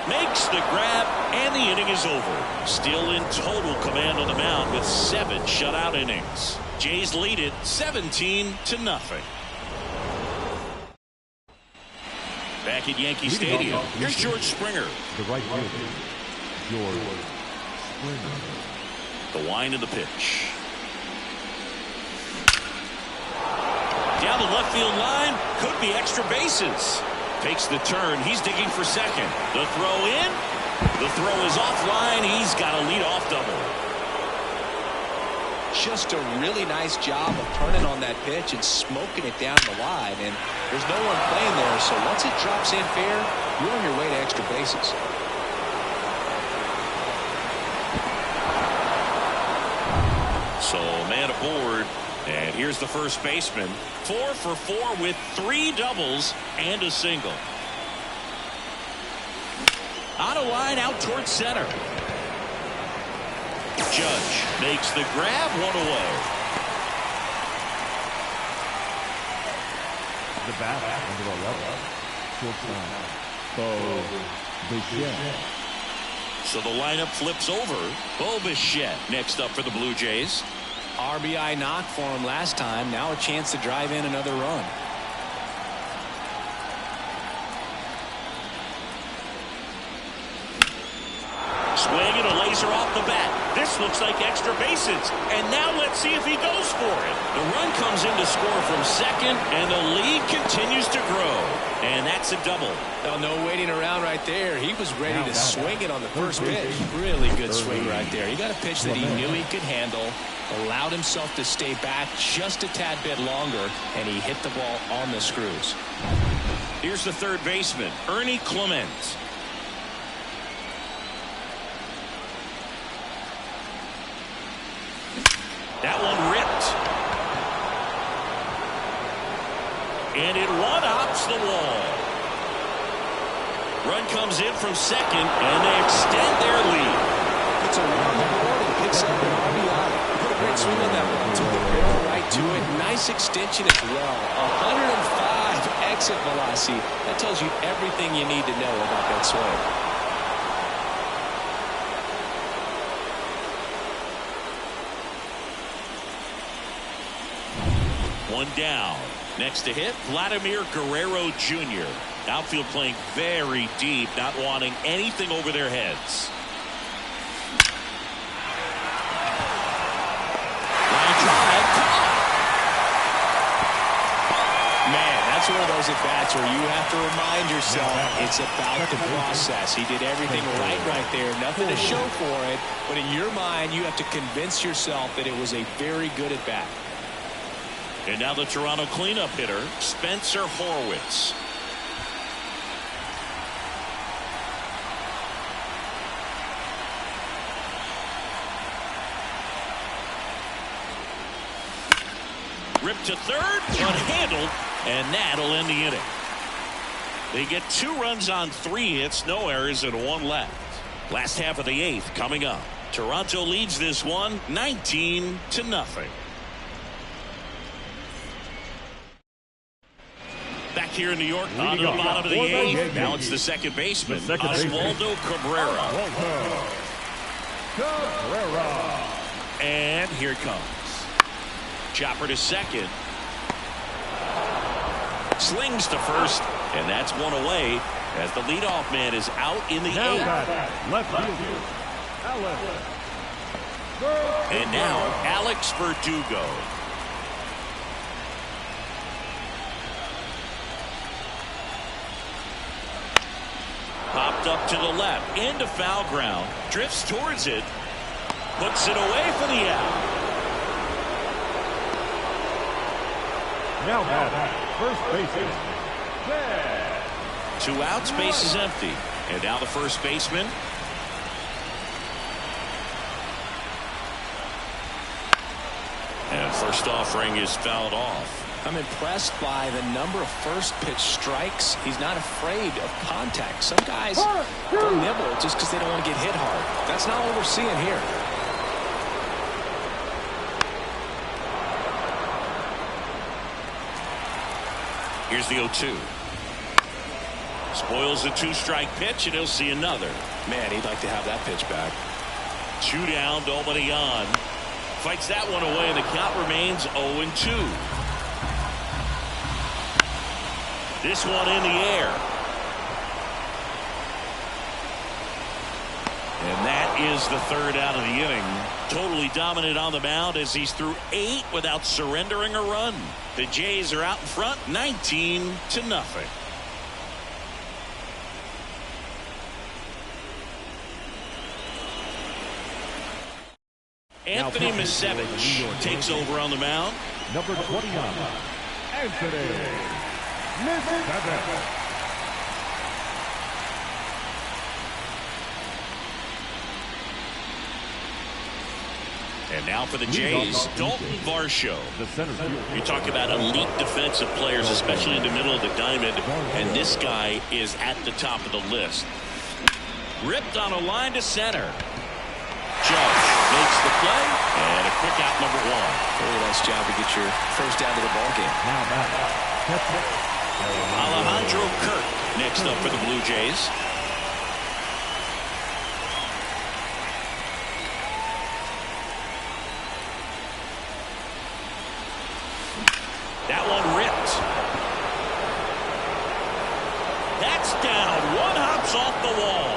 Speaker 1: makes the grab, and the inning is over. Still in total command on the mound with 7 shutout innings. Jays lead it 17-0. Back at Yankee Stadium, here's George Springer.
Speaker 3: The right fielder, George Springer.
Speaker 1: The wind of the pitch. Down the left field line, could be extra bases. Takes the turn, he's digging for second. The throw in, the throw is offline, he's got a leadoff double.
Speaker 2: Just a really nice job of turning on that pitch and smoking it down the line, and there's no one playing there, so once it drops in fair, you're on your way to extra bases.
Speaker 1: So man aboard, and here's the first baseman. 4 for 4 with 3 doubles and a single. On a line out towards center. Judge makes the grab, 1 away.
Speaker 3: The bat, number 11, shortstop, Bo Bichette.
Speaker 1: So the lineup flips over. Bo Bichette next up for the Blue Jays.
Speaker 2: RBI knock for him last time. Now a chance to drive in another run.
Speaker 1: Swing and a laser off the bat. This looks like extra bases. And now let's see if he goes for it. The run comes in to score from second, and the lead continues to grow. And that's a double.
Speaker 2: Oh, no waiting around right there. He was ready to swing it on the first pitch. Really good swing right there. He got a pitch that he knew he could handle, allowed himself to stay back just a tad bit longer, and he hit the ball on the screws.
Speaker 1: Here's the third baseman, Ernie Clement. That one ripped. And it one-hops the wall. Run comes in from second, and they extend their lead.
Speaker 2: It's a run on the board and picks up an RBI. Put a great swing on that one. Took the barrel right to it. Nice extension as well. 105 exit velocity. That tells you everything you need to know about that swing.
Speaker 1: One down. Next to hit, Vladimir Guerrero Jr. Outfield playing very deep, not wanting anything over their heads. Line drive, caught.
Speaker 2: Man, that's one of those at-bats where you have to remind yourself it's about the process. He did everything right there. Nothing to show for it, but in your mind, you have to convince yourself that it was a very good at-bat.
Speaker 1: And now the Toronto cleanup hitter, Spencer Horwitz. Ripped to third, unhandled, and that'll end the inning. They get 2 runs on 3 hits, no errors, and 1 left. Last half of the 8th coming up. Toronto leads this one 19-0. Back here in New York, on to the bottom of the 8th. Now it's the second baseman, Oswaldo Cabrera. And here it comes. Chopper to second. Slings to first, and that's 1 away as the leadoff man is out in the 8th.
Speaker 3: Left fielder, Alex.
Speaker 1: And now Alex Verdugo. Popped up to the left, into foul ground, drifts towards it, puts it away for the out.
Speaker 3: Now batting, first baseman, Chad.
Speaker 1: 2 outs, base is empty. And now the first baseman. And first offering is fouled off.
Speaker 2: I'm impressed by the number of first pitch strikes. He's not afraid of contact. Some guys will nibble just because they don't want to get hit hard. That's not what we're seeing here.
Speaker 1: Here's the 0-2. Spoils a 2-strike pitch, and he'll see another.
Speaker 2: Man, he'd like to have that pitch back.
Speaker 1: 2 down, nobody on. Fights that one away, and the count remains 0-2. This one in the air. And that is the 3rd out of the inning. Totally dominant on the mound as he's through 8 without surrendering a run. The Jays are out in front 19-0. Anthony Misevich takes over on the mound.
Speaker 3: Number 29, Anthony Misevich.
Speaker 1: And now for the Jays, Dalton Varsho. You talk about elite defensive players, especially in the middle of the diamond, and this guy is at the top of the list. Ripped on a line to center. Judge makes the play, and a quick out, number 1.
Speaker 2: Very nice job to get your first down to the ball game.
Speaker 1: Alejandro Kirk next up for the Blue Jays. That one ripped. That's down. One hops off the wall.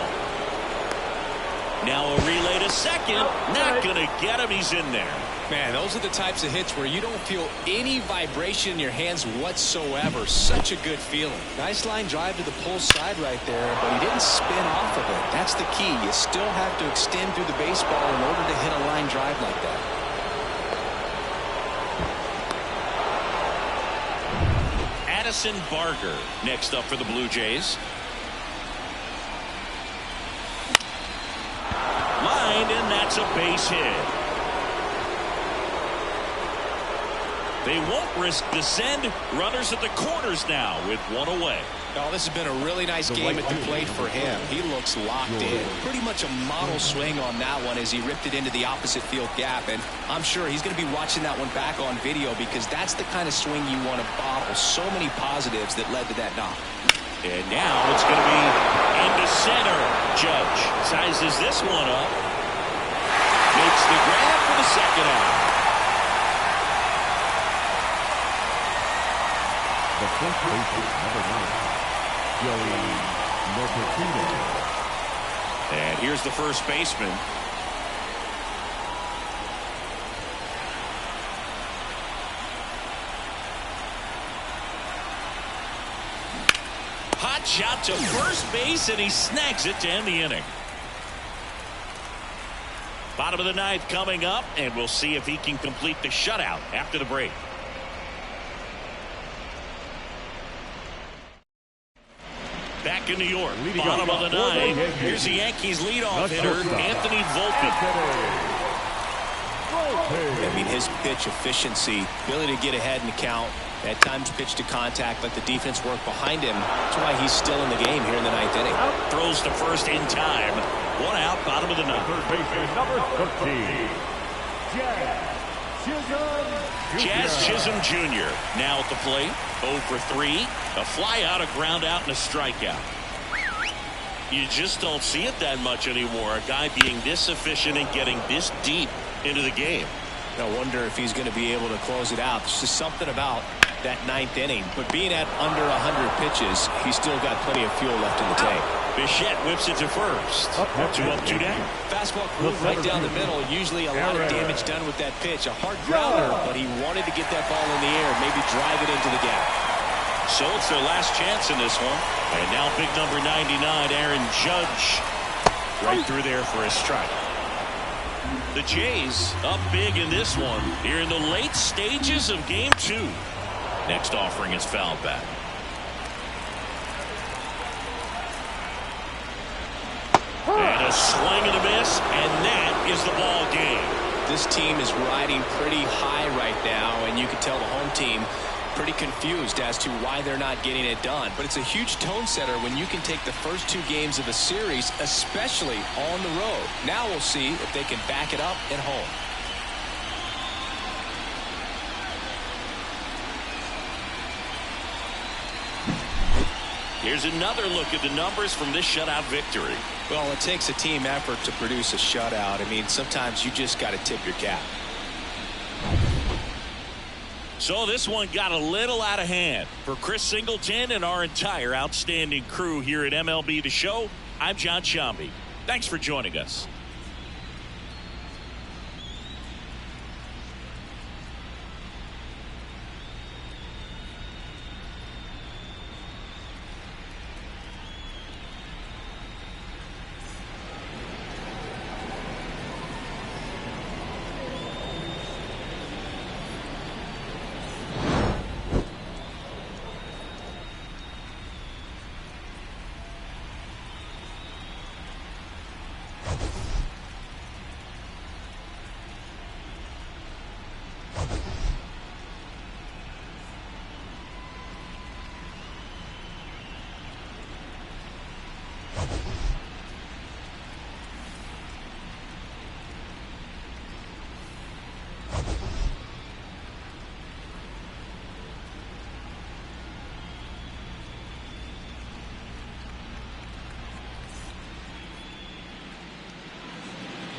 Speaker 1: Now a relay to second. Not going to get him. He's in there.
Speaker 2: Man, those are the types of hits where you don't feel any vibration in your hands whatsoever. Such a good feeling. Nice line drive to the pull side right there, but he didn't spin off of it. That's the key. You still have to extend through the baseball in order to hit a line drive like that.
Speaker 1: Addison Barger next up for the Blue Jays. Lined, and that's a base hit. They won't risk the send. Runners at the corners now with one away.
Speaker 2: Oh, this has been a really nice game at the plate for him. He looks locked in. Pretty much a model swing on that one as he ripped it into the opposite field gap. And I'm sure he's going to be watching that one back on video because that's the kind of swing you want to bottle. So many positives that led to that knock.
Speaker 1: And now it's going to be into center. Judge sizes this one up. Makes the grab for the second out.
Speaker 3: The first baseman, number 9, Joey Lopez.
Speaker 1: And here's the first baseman. Hot shot to first base, and he snags it to end the inning. Bottom of the 9th coming up, and we'll see if he can complete the shutout after the break. Back in New York, bottom of the 9th. Here's the Yankees leadoff hitter, Anthony Volpe.
Speaker 2: I mean, his pitch efficiency, ability to get ahead in the count, at times pitch to contact, let the defense work behind him. That's why he's still in the game here in the 9th inning.
Speaker 1: Throws to first in time. One out, bottom of the 9th.
Speaker 3: Third baseman, number 13,
Speaker 1: Jazz Chisholm Jr. now at the plate. 0 for 3. A fly out, a ground out, and a strikeout. You just don't see it that much anymore. A guy being this efficient and getting this deep into the game.
Speaker 2: I wonder if he's going to be able to close it out. There's just something about that 9th inning. But being at under 100 pitches, he's still got plenty of fuel left in the tank.
Speaker 1: Bichette whips it to first. 2 up, 2 down.
Speaker 2: Fastball groove right down the middle. Usually a lot of damage done with that pitch. A hard grounder, but he wanted to get that ball in the air, maybe drive it into the gap.
Speaker 1: So it's their last chance in this one. And now big number 99, Aaron Judge, right through there for a strike. The Jays up big in this one here in the late stages of game 2. Next offering is fouled back. And a swing and a miss, and that is the ball game.
Speaker 2: This team is riding pretty high right now, and you can tell the home team pretty confused as to why they're not getting it done. But it's a huge tone setter when you can take the first 2 games of a series, especially on the road. Now we'll see if they can back it up at home.
Speaker 1: Here's another look at the numbers from this shutout victory.
Speaker 2: Well, it takes a team effort to produce a shutout. I mean, sometimes you just got to tip your cap.
Speaker 1: So this one got a little out of hand. For Chris Singleton and our entire outstanding crew here at MLB The Show, I'm John Sciambi. Thanks for joining us.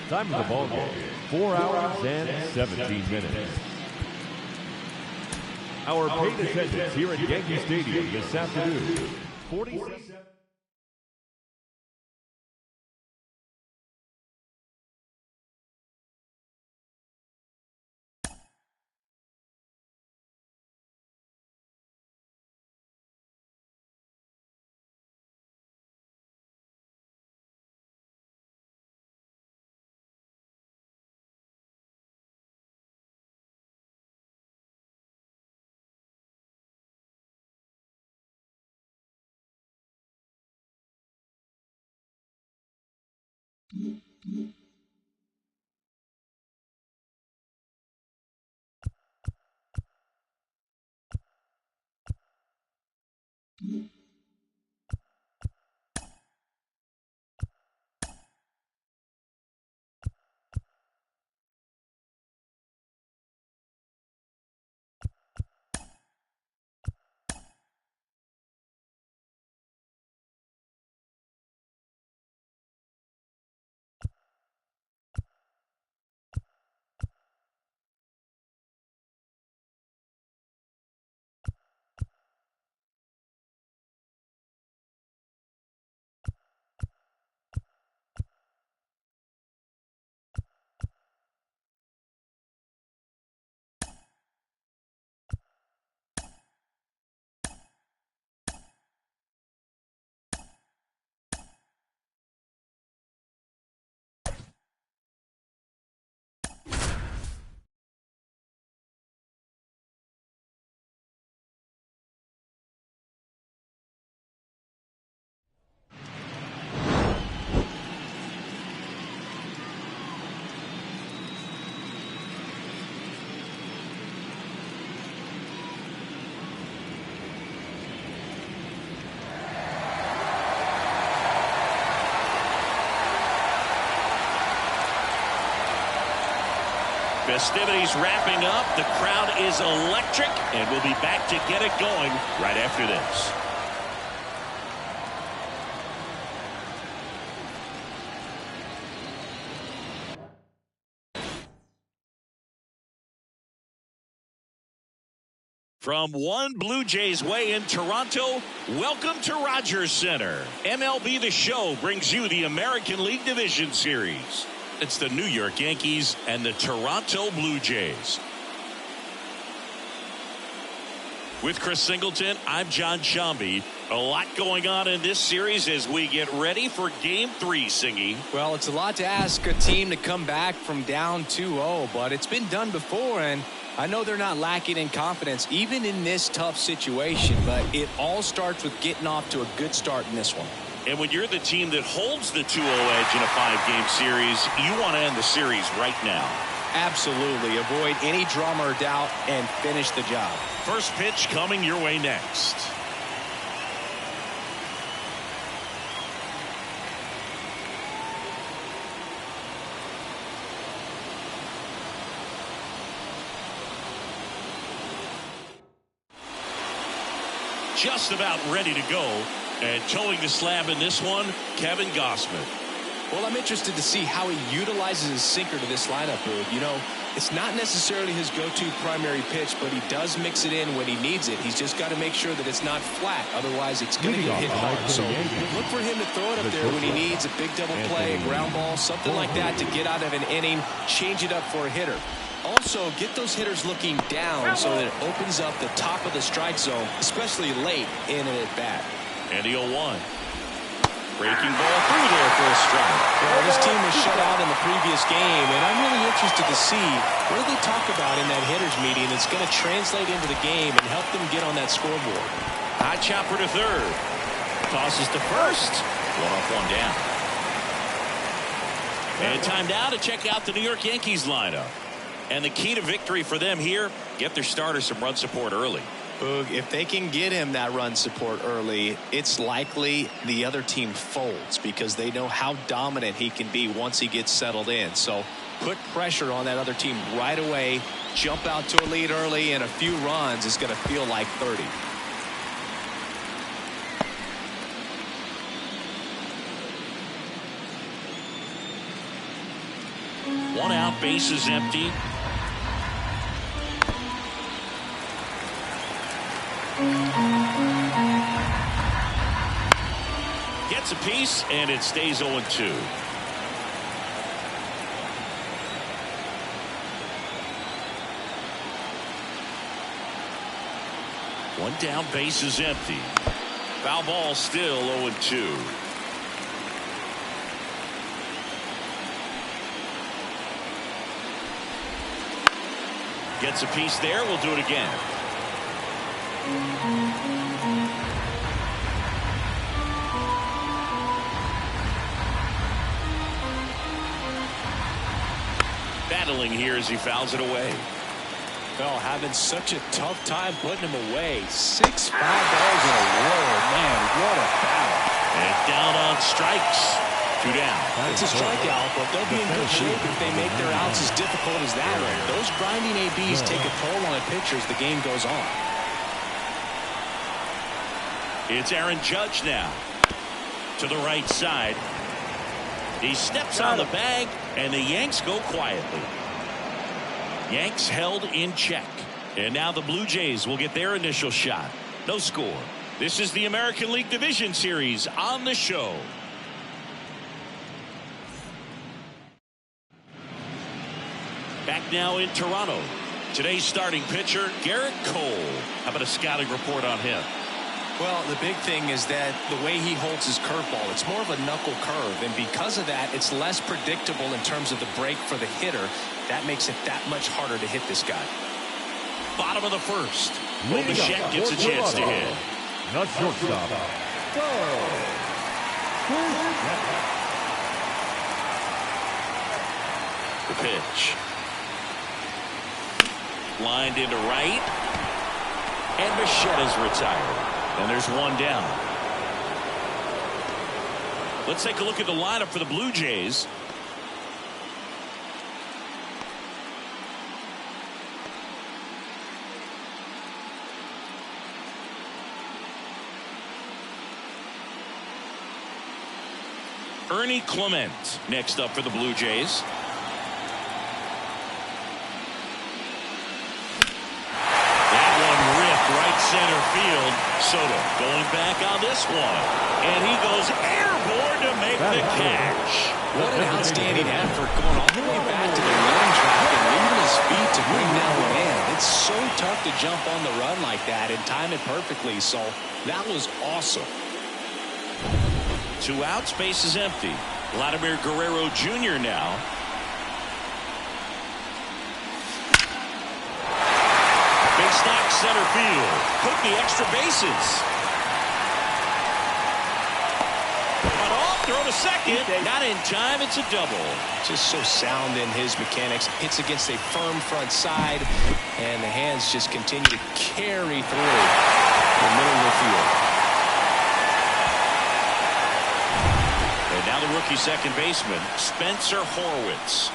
Speaker 3: Time of the ball game, 4 hours and 17 minutes. Our paid attendance here at Yankee Stadium this afternoon, 47.
Speaker 1: Festivities wrapping up. The crowd is electric, and we'll be back to get it going right after this. From One Blue Jays Way in Toronto, welcome to Rogers Center. MLB The Show brings you the American League Division Series. It's the New York Yankees and the Toronto Blue Jays. With Chris Singleton, I'm John Sciambi. A lot going on in this series as we get ready for Game 3, Singy.
Speaker 2: Well, it's a lot to ask a team to come back from down 2-0, but it's been done before, and I know they're not lacking in confidence, even in this tough situation, but it all starts with getting off to a good start in this one.
Speaker 1: And when you're the team that holds the 2-0 edge in a 5-game series, you want to end the series right now.
Speaker 2: Absolutely. Avoid any drama or doubt and finish the job.
Speaker 1: First pitch coming your way next. Just about ready to go. And towing the slab in this one, Kevin Gausman.
Speaker 2: Well, I'm interested to see how he utilizes his sinker to this lineup, Boog. You know, it's not necessarily his go-to primary pitch, but he does mix it in when he needs it. He's just got to make sure that it's not flat. Otherwise, it's going to get hit hard. So look for him to throw it up there when he needs a big double play, a ground ball, something like that to get out of an inning, change it up for a hitter. Also, get those hitters looking down so that it opens up the top of the strike zone, especially late in an at-bat.
Speaker 1: And the 0-1. Breaking ball through there for a strike.
Speaker 2: Well, this team was shut out in the previous game, and I'm really interested to see what do they talk about in that hitters meeting that's going to translate into the game and help them get on that scoreboard.
Speaker 1: High chopper to third. Tosses to first. One up, one down. And time now to check out the New York Yankees lineup. And the key to victory for them here, get their starter some run support early.
Speaker 2: Boog, if they can get him that run support early, it's likely the other team folds because they know how dominant he can be once he gets settled in. So put pressure on that other team right away. Jump out to a lead early, and a few runs is going to feel like 30.
Speaker 1: One out, bases empty. Gets a piece, and it stays 0-2. One down, bases empty. Foul ball, still 0-2. Gets a piece there. We'll do it again. Battling here as he fouls it away.
Speaker 2: Well, having such a tough time putting him away. 6 foul balls in a row. Man, what a battle.
Speaker 1: And down on strikes. 2 down.
Speaker 2: It's a strikeout, but they'll be in good shape if they make their outs as difficult as that. Those grinding ABs take a toll on a pitcher as the game goes on.
Speaker 1: It's Aaron Judge now. To the right side. He steps on the bag, and the Yanks go quietly. Yanks held in check. And now the Blue Jays will get their initial shot. No score. This is the American League Division Series on the show. Back now in Toronto. Today's starting pitcher, Garrett Cole. How about a scouting report on him?
Speaker 2: Well, the big thing is that the way he holds his curveball, it's more of a knuckle curve, and because of that, it's less predictable in terms of the break for the hitter. That makes it that much harder to hit this guy.
Speaker 1: Bottom of the first. Bo Bichette gets a chance to hit.
Speaker 3: The shortstop.
Speaker 1: The pitch. Lined into right. And Bichette is retired. And there's one down. Let's take a look at the lineup for the Blue Jays. Ernie Clement next up for the Blue Jays. Right center field. Soto going back on this one. And he goes airborne to make the catch.
Speaker 2: What an outstanding effort going all the way back to the running track and leaving his feet to bring that one in. It's so tough to jump on the run like that and time it perfectly. So that was awesome.
Speaker 1: 2 outs, base is empty. Vladimir Guerrero Jr. now. Big stack center field. Took the extra bases. But off, throw to second. Not in time, it's a double.
Speaker 2: Just so sound in his mechanics. Hits against a firm front side, and the hands just continue to carry through the middle of the field.
Speaker 1: And now the rookie second baseman, Spencer Horwitz.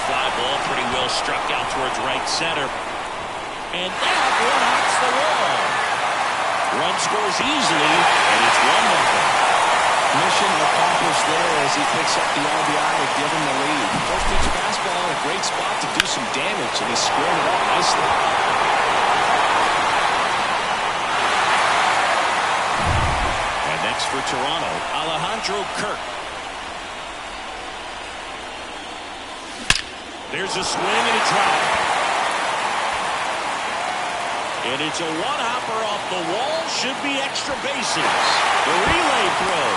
Speaker 1: Fly ball pretty well struck out towards right center. And that one hits the wall. Run scores easily, and it's 1-0.
Speaker 2: Mission accomplished there as he picks up the RBI to give him the lead. First pitch fastball in a great spot to do some damage, and he squared it up nicely.
Speaker 1: And next for Toronto, Alejandro Kirk. There's a swing and a drive. And it's a one-hopper off the wall. Should be extra bases. The relay throw.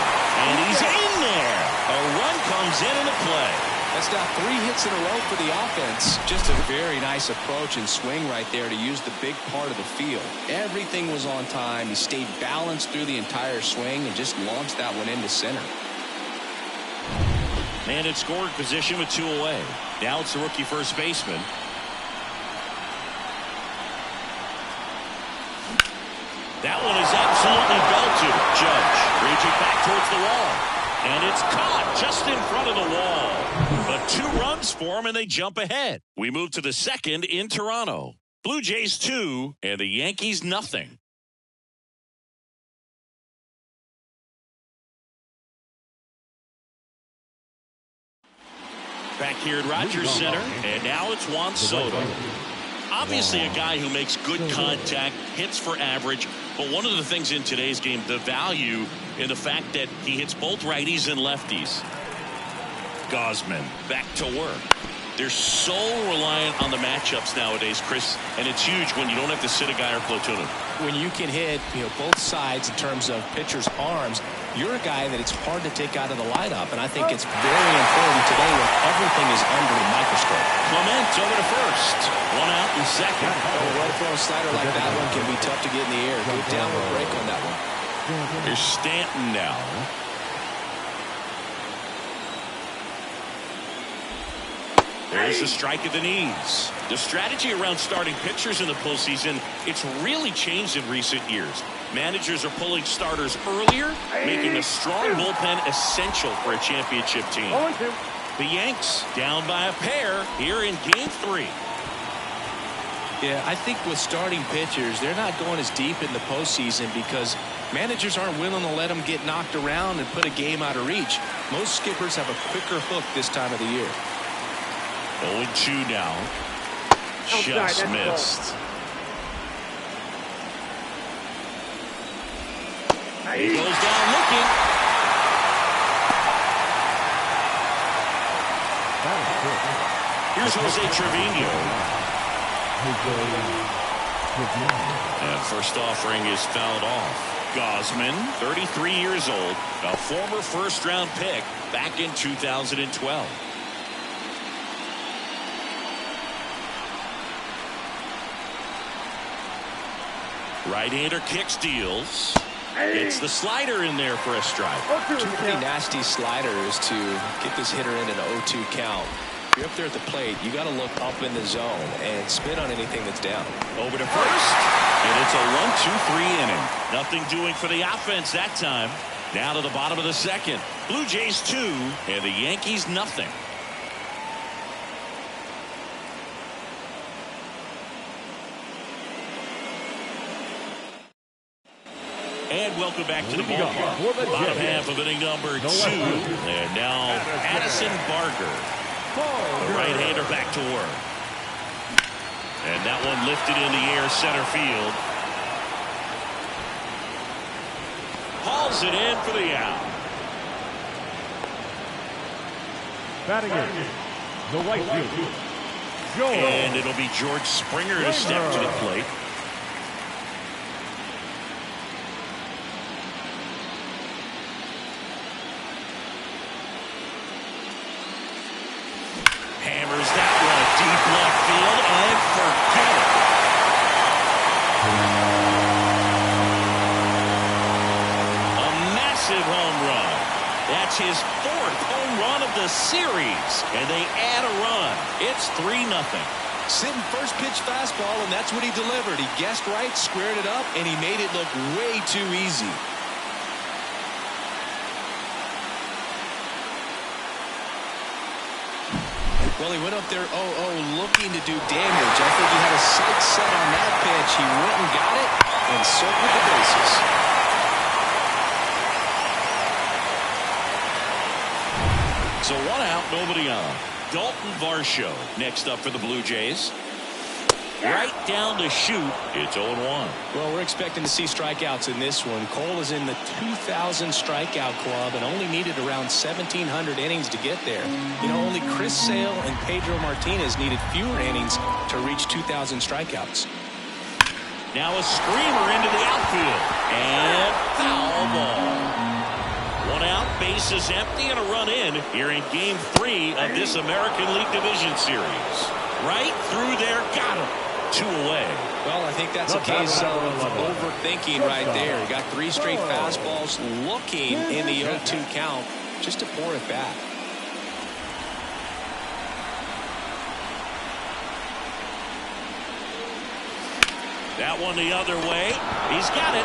Speaker 1: And he's in there. A run comes into play.
Speaker 2: That's now 3 hits in a row for the offense. Just a very nice approach and swing right there to use the big part of the field. Everything was on time. He stayed balanced through the entire swing and just launched that one into center.
Speaker 1: Man in scoring position with 2 away. Now it's the rookie first baseman. That one is absolutely belted. Judge reaching back towards the wall. And it's caught just in front of the wall. But 2 runs for him, and they jump ahead. We move to the second in Toronto. Blue Jays 2, and the Yankees nothing. Back here at Rogers Center, and now it's Juan Soto. Obviously a guy who makes good contact, hits for average, but one of the things in today's game, the value in the fact that he hits both righties and lefties. Gausman back to work. They're so reliant on the matchups nowadays, Chris, and it's huge when you don't have to sit a guy or platoon him.
Speaker 2: When you can hit both sides in terms of pitchers' arms, you're a guy that it's hard to take out of the lineup, and I think it's very important today when everything is under the microscope.
Speaker 1: Clement over to first. 1 out in second.
Speaker 2: A well-thrown slider like that one can be tough to get in the air. Good downward break on that one.
Speaker 1: Here's Stanton now. There's a strike at the knees. The strategy around starting pitchers in the postseason, it's really changed in recent years. Managers are pulling starters earlier, making a strong bullpen essential for a championship team. The Yanks down by a pair here in Game 3.
Speaker 2: Yeah, I think with starting pitchers, they're not going as deep in the postseason because managers aren't willing to let them get knocked around and put a game out of reach. Most skippers have a quicker hook this time of the year.
Speaker 1: 0-2 now. Just missed. He goes down looking. Here's Jose Trevino. And first offering is fouled off. Gausman, 33 years old, a former first-round pick back in 2012. Right-hander kicks, deals. It's the slider in there for a strike.
Speaker 2: 2 pretty nasty sliders to get this hitter in an 0-2 count. If you're up there at the plate, you got to look up in the zone and spin on anything that's down.
Speaker 1: Over to first, and it's a 1-2-3 inning. Nothing doing for the offense that time. Now to the bottom of the second. Blue Jays 2, and the Yankees nothing. And welcome back to the ballpark. Bottom half of inning number 2. And now Addison Barger. The right-hander back to work. And that one lifted in the air center field. Hauls it in for the out.
Speaker 3: Batting in the right field,
Speaker 1: And it'll be George Springer to step to the plate. Hammers that one deep left field and forget it. A massive home run. That's his 4th home run of the series, and they add a run. It's 3-0.
Speaker 2: Sitting first pitch fastball, and that's what he delivered. He guessed right, squared it up, and he made it look way too easy. Well, he went up there 0-0 looking to do damage. I think he had a sight set on that pitch. He went and got it and circled the bases.
Speaker 1: So 1 out, nobody on. Dalton Varsho next up for the Blue Jays. Right down to shoot. It's 0-1.
Speaker 2: Well, we're expecting to see strikeouts in this one. Cole is in the 2,000 strikeout club and only needed around 1,700 innings to get there. You know, only Chris Sale and Pedro Martinez needed fewer innings to reach 2,000 strikeouts.
Speaker 1: Now a screamer into the outfield. And foul ball. 1 out, bases empty, and a run in here in Game 3 of this American League Division Series. Right through there, got him. 2 away.
Speaker 2: Well, I think that's a case of overthinking right there. He got 3 straight fastballs looking in the 0-2 count just to pour it back.
Speaker 1: That one the other way. He's got it.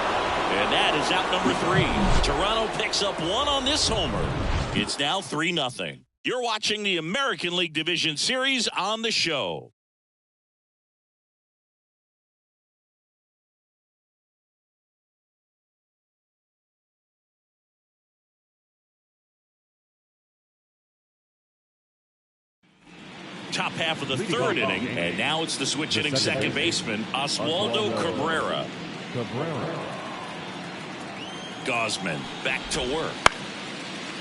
Speaker 1: And that is out number 3. Toronto picks up 1 on this homer. It's now 3-0. You're watching the American League Division Series on the show. Top half of the 3rd inning, and now it's the switch hitting second baseman, Oswaldo Cabrera. Gosman back to work.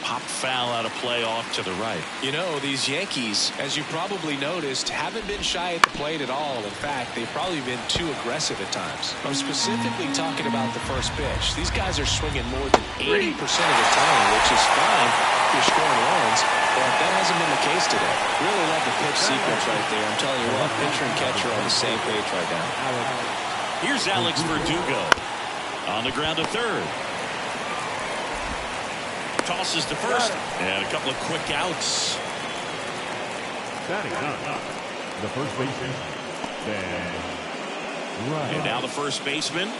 Speaker 1: Pop foul out of play off to the right.
Speaker 2: You know, these Yankees, as you probably noticed, haven't been shy at the plate at all. In fact, they've probably been too aggressive at times. I'm specifically talking about the first pitch. These guys are swinging more than 80% of the time, which is fine if you're scoring runs, but that hasn't been the case today. Really love the pitch sequence right there. I'm telling you what, pitcher and catcher are on the same page right now.
Speaker 1: Here's Alex Verdugo on the ground to third. Tosses to first, and a couple of quick outs.
Speaker 3: Standing up, the first baseman, Dan.
Speaker 1: And now the first baseman.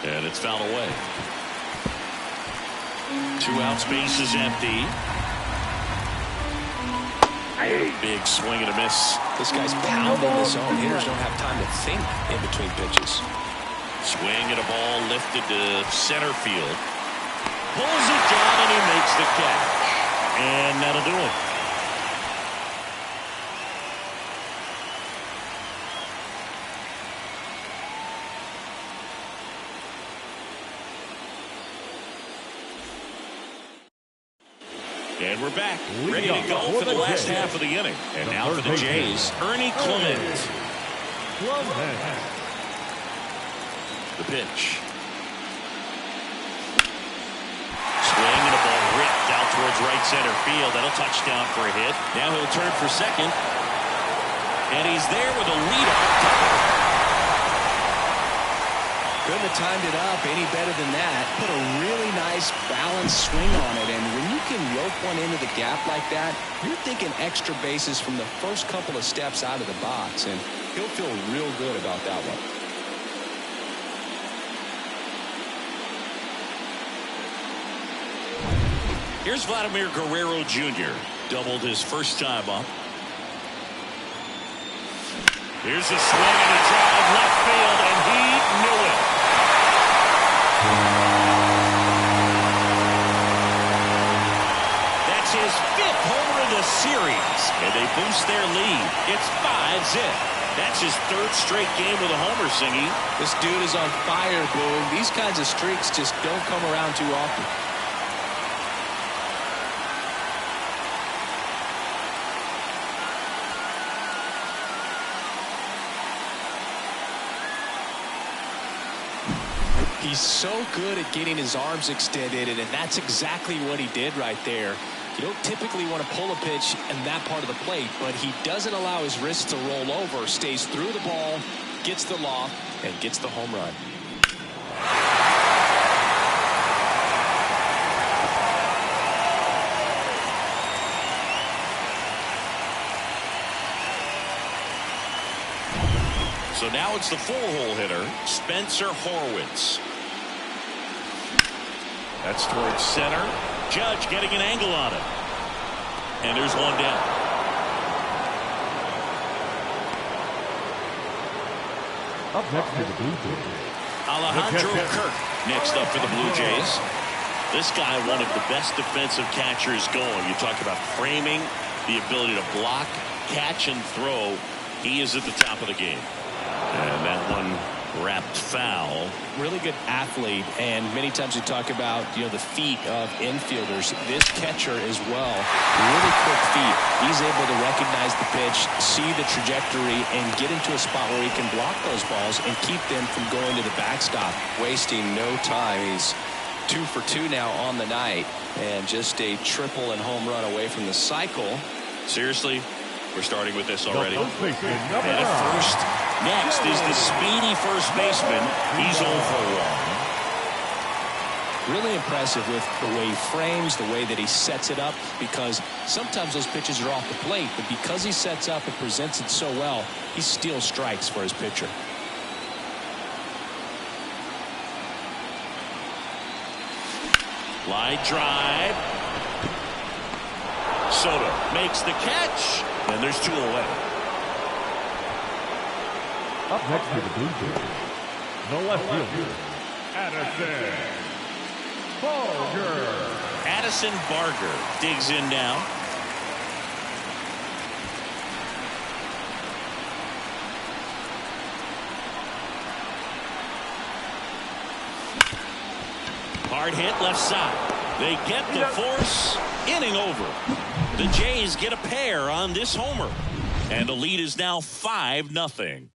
Speaker 1: And it's fouled away. 2 outs, base is empty. Big swing and a miss.
Speaker 2: This guy's pounding the zone. Hitters don't have time to think in between pitches.
Speaker 1: Swing and a ball lifted to center field. Pulls it down and he makes the catch. And that'll do it. And we're back, ready to go for the last half of the inning. And now for the Jays, Ernie Clement. The pitch. Swing and a ball ripped out towards right center field. That'll touchdown for a hit. Now he'll turn for second. And he's there with a leadoff double.
Speaker 2: Couldn't have timed it up any better than that. Put a really nice balanced swing on it. And when you can rope one into the gap like that, you're thinking extra bases from the first couple of steps out of the box. And he'll feel real good about that one.
Speaker 1: Here's Vladimir Guerrero Jr. Doubled his first time up. Here's a swing and a drive left field, and he knew it. That's his 5th homer of the series, and they boost their lead. It's 5-0. That's his 3rd straight game with a homer, Singy.
Speaker 2: This dude is on fire, Boone. These kinds of streaks just don't come around too often. He's so good at getting his arms extended, and that's exactly what he did right there. You don't typically want to pull a pitch in that part of the plate, but he doesn't allow his wrist to roll over, stays through the ball, gets the loft, and gets the home run.
Speaker 1: So now it's the 4-hole hitter, Spencer Horwitz. That's towards center. Judge getting an angle on it. And there's one down.
Speaker 3: Up next to the Blue Jays,
Speaker 1: Alejandro Kirk next up for the Blue Jays. This guy, one of the best defensive catchers going. You talk about framing, the ability to block, catch, and throw. He is at the top of the game. And that one wrapped foul.
Speaker 2: Really good athlete, and many times we talk about the feet of infielders. This catcher as well, really quick feet. He's able to recognize the pitch, see the trajectory, and get into a spot where he can block those balls and keep them from going to the backstop. Wasting no time. He's 2 for 2 now on the night, and just a triple and home run away from the cycle.
Speaker 1: Seriously, we're starting with this already.
Speaker 3: the first baseman, number
Speaker 1: And at
Speaker 3: 9.
Speaker 1: first, next is the speedy first baseman. He's 0 for 1.
Speaker 2: Really impressive with the way he frames, the way that he sets it up, because sometimes those pitches are off the plate, but because he sets up and presents it so well, he still strikes for his pitcher.
Speaker 1: Line drive. Soto makes the catch, and there's 2 away.
Speaker 3: Up next to the Blue Jays, the left fielder, Addison Barger.
Speaker 1: Addison Barger digs in now. Hard hit left side. They get the force. Inning over. The Jays get a pair on this homer. And the lead is now 5-0.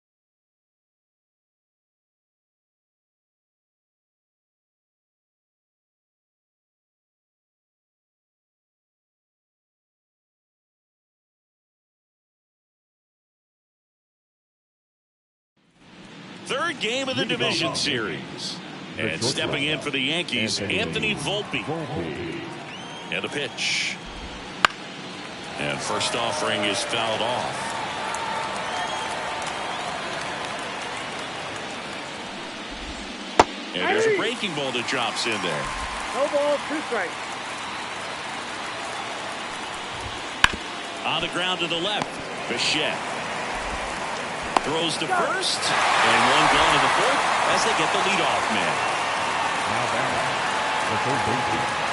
Speaker 1: Third game of the division series. And stepping in for the Yankees, Anthony Volpe. And a pitch. And first offering is fouled off. And there's a breaking ball that drops in there.
Speaker 4: No ball, 2 strikes.
Speaker 1: On the ground to the left, Bichette. Throws to first, and one gone to the fourth as they get the leadoff man.
Speaker 3: Now back, the third baseman,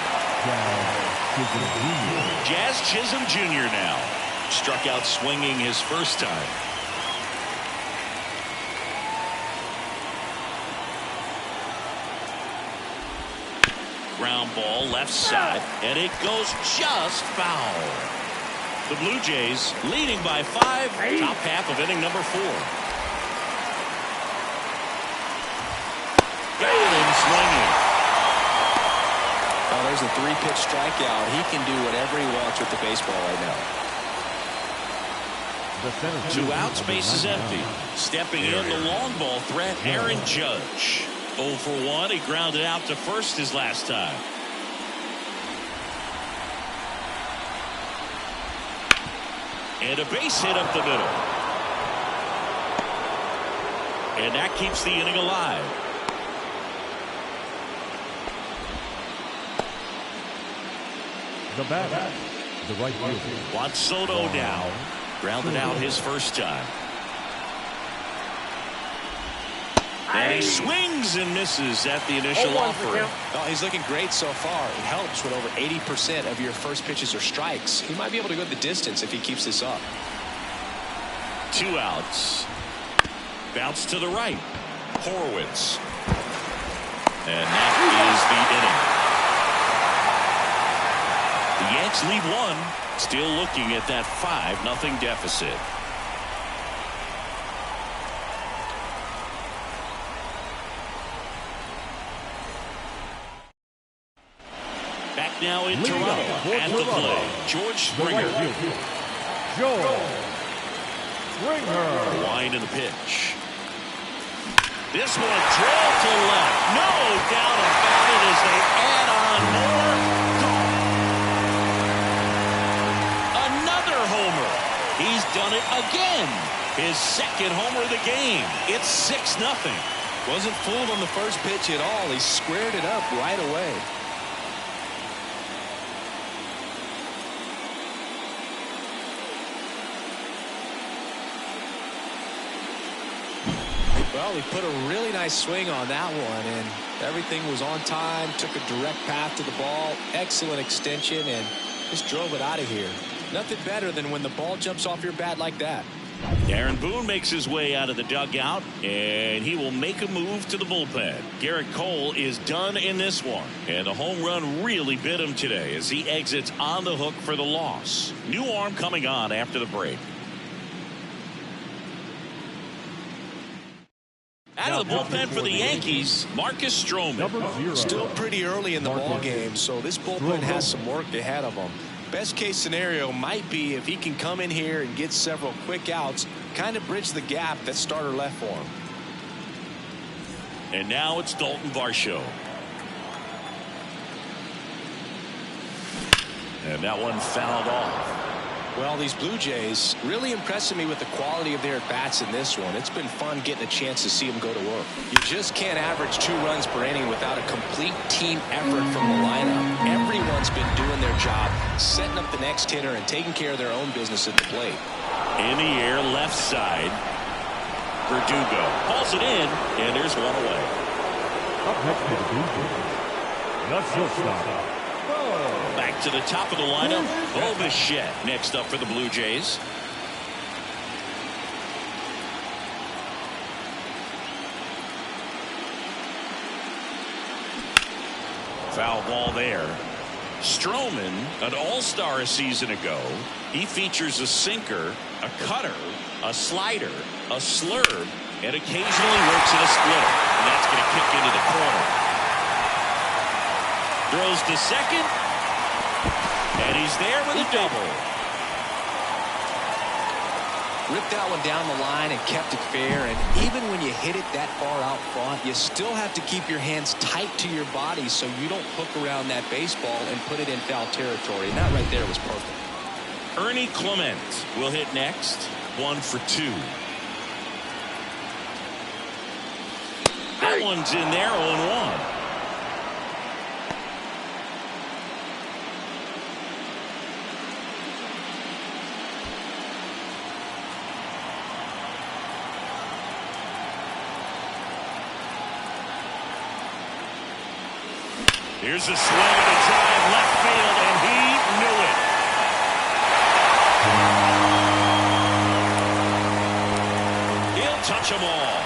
Speaker 1: Jazz Chisholm Jr. now. Struck out swinging his first time. Ground ball left side, and it goes just foul. The Blue Jays leading by 5, top half of inning number 4. Got him swinging.
Speaker 2: Oh, there's a 3-pitch strikeout. He can do whatever he wants with the baseball right now.
Speaker 1: 2 outs, base is empty. Stepping in the long ball threat, Aaron Judge. 0 for 1. He grounded out to first his last time. And a base hit up the middle. And that keeps the inning alive.
Speaker 3: the batter, the right fielder.
Speaker 1: Juan Soto now. Grounded out his first time. And he swings and misses at the initial offering.
Speaker 2: Oh, he's looking great so far. It helps when over 80% of your first pitches are strikes. He might be able to go the distance if he keeps this up.
Speaker 1: 2 outs. Bounce to the right. Horwitz. And that is the inning. The Yanks lead 1. Still looking at that 5-0 deficit. Back now in Toronto at the play. George Springer.
Speaker 3: George Springer.
Speaker 1: Line in the pitch. This one drilled to left. No doubt about it as they add on more. Another homer. He's done it again. His second homer of the game. It's 6-0.
Speaker 2: Wasn't fooled on the first pitch at all. He squared it up right away. Well, he put a really nice swing on that one, and everything was on time. Took a direct path to the ball. Excellent extension, and just drove it out of here. Nothing better than when the ball jumps off your bat like that.
Speaker 1: Aaron Boone makes his way out of the dugout, and he will make a move to the bullpen. Garrett Cole is done in this one, and the home run really bit him today as he exits on the hook for the loss. New arm coming on after the break. Out of the bullpen for the Yankees, Marcus Stroman.
Speaker 2: Still pretty early in the ball game, so this bullpen has some work ahead of them. Best case scenario might be if he can come in here and get several quick outs, kind of bridge the gap that starter left for him.
Speaker 1: And now it's Dalton Varsho. And that one fouled off.
Speaker 2: Well, these Blue Jays really impressing me with the quality of their at-bats in this one. It's been fun getting a chance to see them go to work. You just can't average 2 runs per inning without a complete team effort from the lineup. Everyone's been doing their job, setting up the next hitter and taking care of their own business at the plate.
Speaker 1: In the air, left side. Verdugo hauls it in, and there's one away.
Speaker 3: Up next to the Blue Jays, the shortstop.
Speaker 1: Back to the top of the lineup, Bo Bichette next up for the Blue Jays. Foul ball there. Stroman, an all-star a season ago. He features a sinker, a cutter, a slider, a slurve, and occasionally works in a splitter. And that's going to kick into the corner. Throws to second. And he's there with a double.
Speaker 2: Ripped that one down the line and kept it fair. And even when you hit it that far out front, you still have to keep your hands tight to your body so you don't hook around that baseball and put it in foul territory. And that right there was perfect.
Speaker 1: Ernie Clement will hit next. 1 for 2. That one's in there, 0-1. Here's a swing and a drive left field, and he knew it. He'll touch them all.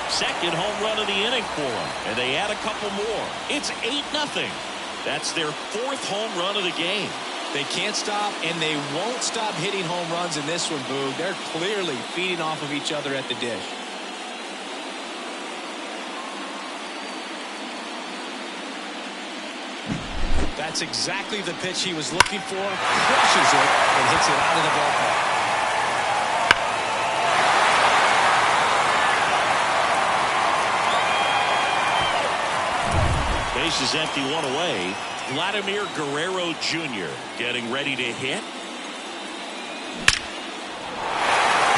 Speaker 1: Second home run of the inning for him, and they add a couple more. It's 8-0. That's their 4th home run of the game.
Speaker 2: They can't stop, and they won't stop hitting home runs in this one, Boog. They're clearly feeding off of each other at the dish. That's exactly the pitch he was looking for. Crushes it and hits it out of the ballpark.
Speaker 1: Base is empty, 1 away. Vladimir Guerrero Jr. getting ready to hit.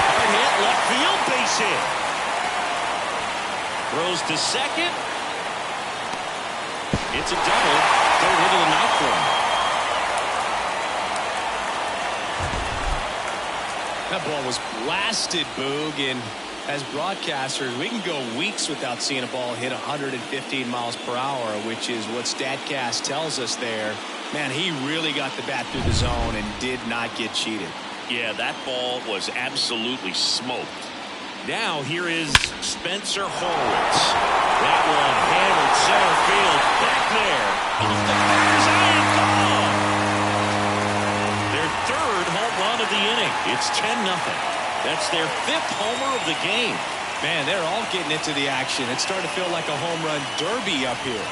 Speaker 1: Hard hit, left field, base hit. Throws to second. It's a double. Third hit of the night for him.
Speaker 2: That ball was blasted, Boog, and as broadcasters, we can go weeks without seeing a ball hit 115 miles per hour, which is what StatCast tells us there. Man, he really got the bat through the zone and did not get cheated.
Speaker 1: Yeah, that ball was absolutely smoked. Now here is Spencer Horwitz. That one hammered center field back there. Off the clears, and gone. Their 3rd home run of the inning. It's 10-0. That's their 5th homer of the game.
Speaker 2: Man, they're all getting into the action. It's starting to feel like a home run derby up here.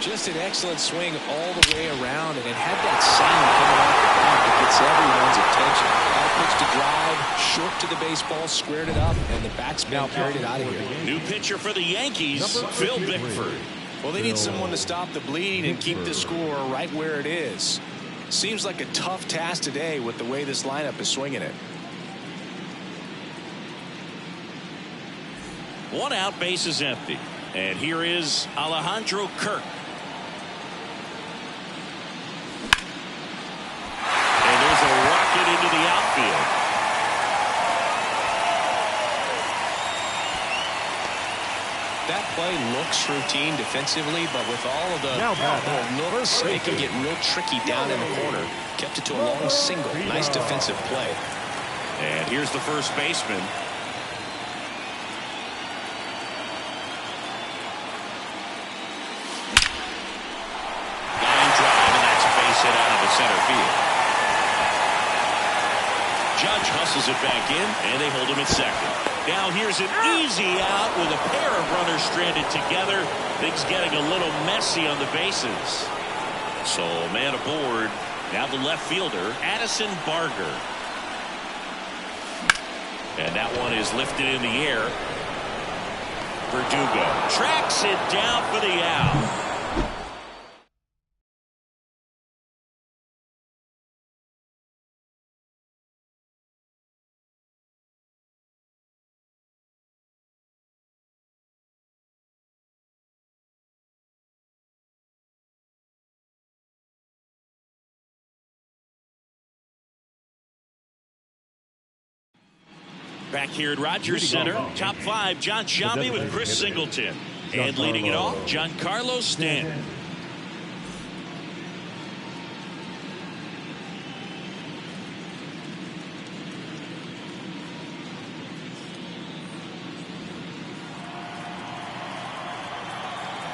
Speaker 2: Just an excellent swing all the way around, and it had that sound coming off the bat that gets everyone's attention. High pitch to drive, short to to the baseball, squared it up, and the batsman carried it out of here.
Speaker 1: New pitcher for the Yankees, Phil Bickford.
Speaker 2: Well, they need someone to stop the bleed and keep the score right where it is. Seems like a tough task today with the way this lineup is swinging it.
Speaker 1: One out, base is empty. And here is Alejandro Kirk. And there's a rocket into the outfield.
Speaker 2: That play looks routine defensively, but with all of the little nooks, it can get real tricky down in the corner. Kept it to a long single. Nice defensive play.
Speaker 1: And here's the first baseman. Center field. Judge hustles it back in, and they hold him at second. Now here's an easy out with a pair of runners stranded together. Things getting a little messy on the bases. So man aboard. Now the left fielder, Addison Barger. And that one is lifted in the air. Verdugo tracks it down for the out. Back here at Rogers Center, top five, John Sciambi with Chris Singleton. And leading it off, Giancarlo Stanton.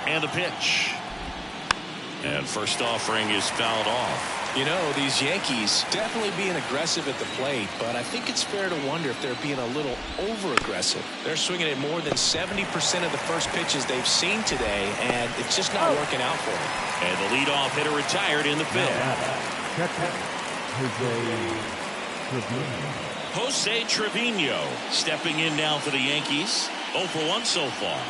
Speaker 1: And the pitch. And first offering is fouled off.
Speaker 2: You know, these Yankees definitely being aggressive at the plate, but I think it's fair to wonder if they're being a little over-aggressive. They're swinging at more than 70% of the first pitches they've seen today, and it's just not working out for them.
Speaker 1: And the leadoff hitter retired in the fifth. Jose Trevino stepping in now for the Yankees. 0 for 1 so far.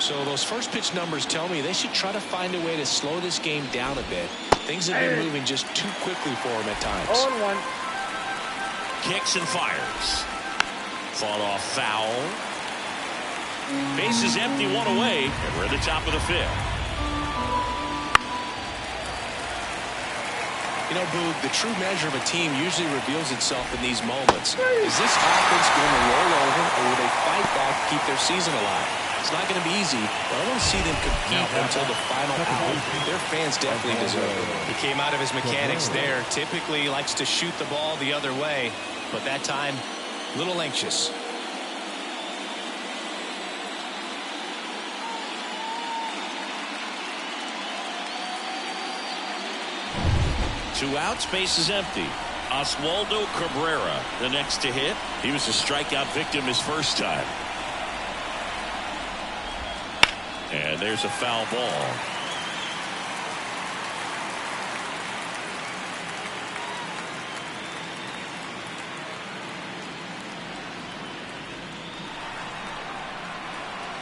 Speaker 2: So those first pitch numbers tell me they should try to find a way to slow this game down a bit. Things have been moving just too quickly for them at times.
Speaker 4: 0-1.
Speaker 1: Kicks and fires. Fought off foul. Base is empty, one away, and we're at the top of the fifth.
Speaker 2: You know, Boog, the true measure of a team usually reveals itself in these moments. Is this offense going to roll over, or will they fight back to keep their season alive? It's not going to be easy, but I want to see them compete until the final out. Their fans definitely deserve it.
Speaker 5: He came out of his mechanics there. Typically likes to shoot the ball the other way, but that time, a little anxious.
Speaker 1: Two outs, base is empty. Oswaldo Cabrera, the next to hit. He was a strikeout victim his first time. And there's a foul ball.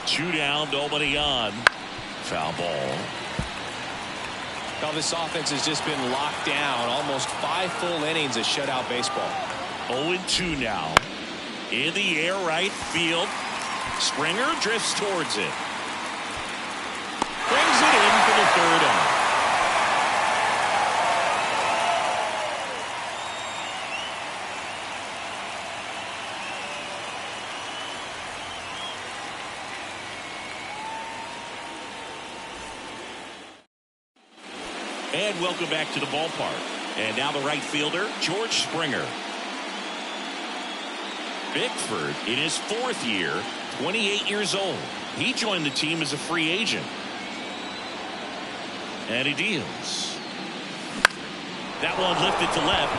Speaker 1: Two down, nobody on. Foul ball.
Speaker 2: Now this offense has just been locked down. Almost 5 full innings of shutout baseball.
Speaker 1: 0-2 now. In the air, right field. Springer drifts towards it. Brings it in for the third out. And welcome back to the ballpark. And now the right fielder, George Springer. Bickford in his 4th year, 28 years old. He joined the team as a free agent. And he deals. That one lifted to left.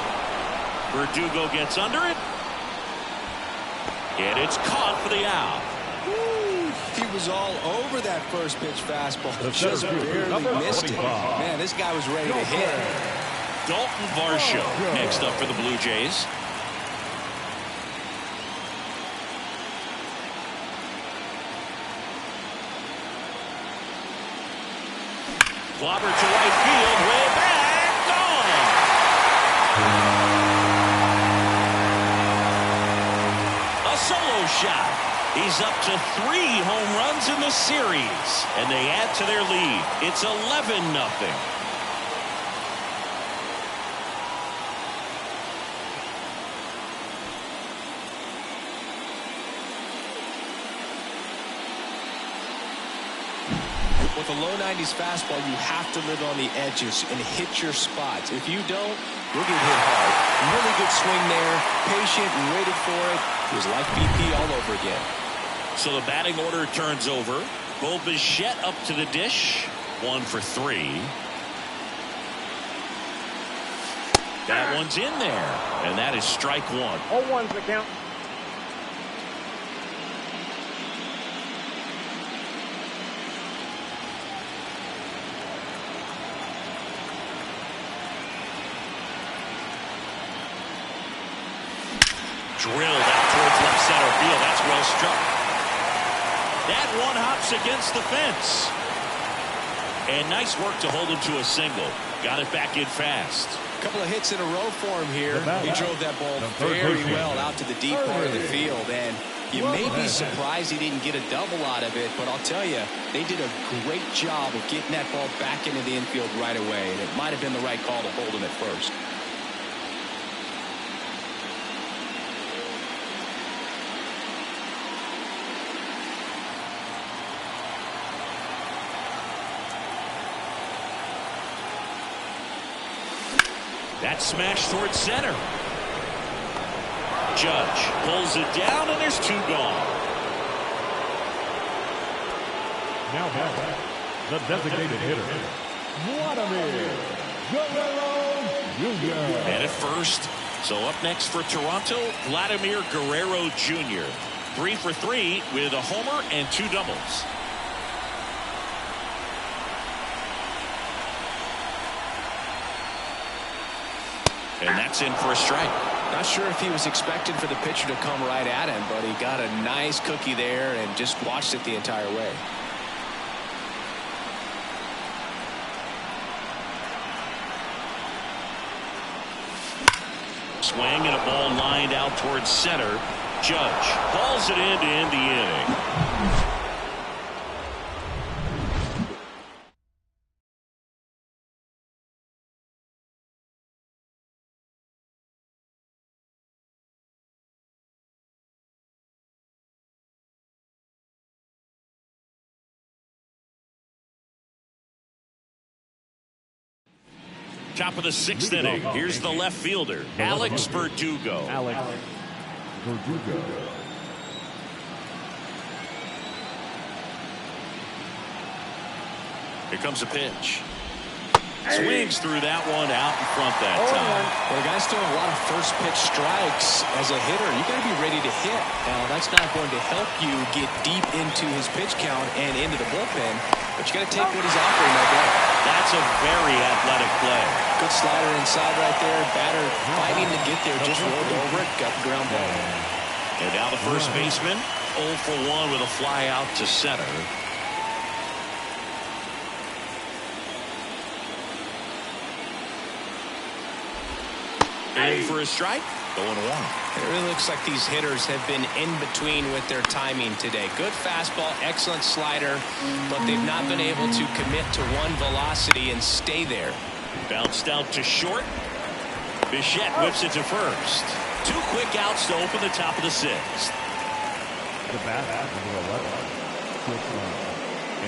Speaker 1: Verdugo gets under it. And it's caught for the out.
Speaker 2: He was all over that first pitch fastball. Just barely missed it. Man, this guy was ready to hit.
Speaker 1: Dalton Varsho next up for the Blue Jays. Clobber to right field, way back, gone. A solo shot. He's up to 3 home runs in the series, and they add to their lead. It's 11-0.
Speaker 2: With a low 90s fastball, you have to live on the edges and hit your spots. If you don't, you'll get hit hard. Really good swing there, patient and waited for it. It was like BP all over again.
Speaker 1: So the batting order turns over. Bo Bichette up to the dish. 1 for 3. That one's in there, and that is strike 1.
Speaker 4: 0-1's the count.
Speaker 1: Drilled out towards left center field. That's well struck. That one hops against the fence. And nice work to hold him to a single. Got it back in fast.
Speaker 2: A couple of hits in a row for him here. He drove that ball very well out to the deep part of the field. And you may be surprised he didn't get a double out of it, but I'll tell you, they did a great job of getting that ball back into the infield right away. And it might have been the right call to hold him at first.
Speaker 1: That smash towards center. Judge pulls it down, and there's 2 gone.
Speaker 3: Now back, the designated hitter, Vladimir Guerrero Jr.
Speaker 1: And at first. So up next for Toronto, Vladimir Guerrero Jr. 3 for 3 with a homer and 2 doubles. And that's in for a strike.
Speaker 2: Not sure if he was expecting for the pitcher to come right at him, but he got a nice cookie there and just watched it the entire way.
Speaker 1: Swing and a ball lined out towards center. Judge hauls it in to end the inning. Top of the 6th inning. Here's the left fielder, Alex Verdugo.
Speaker 3: Alex Verdugo.
Speaker 1: Here comes a pitch. Swings through that one out in front that time.
Speaker 2: Well, the guy's throwing a lot of first pitch strikes as a hitter. You got to be ready to hit. Now, that's not going to help you get deep into his pitch count and into the bullpen, but you got to take what he's offering that day.
Speaker 1: That's a very athletic play.
Speaker 2: Good slider inside right there. Batter fighting to get there, just rolled over it, got the ground ball.
Speaker 1: And now the first baseman, 0 for 1 with a fly out to center. In for a strike, 0-1.
Speaker 2: It really looks like these hitters have been in between with their timing today. Good fastball, excellent slider, but they've not been able to commit to one velocity and stay there.
Speaker 1: Bounced out to short. Bichette whips it to first. 2 quick outs to open the top of the 6th.
Speaker 3: The bat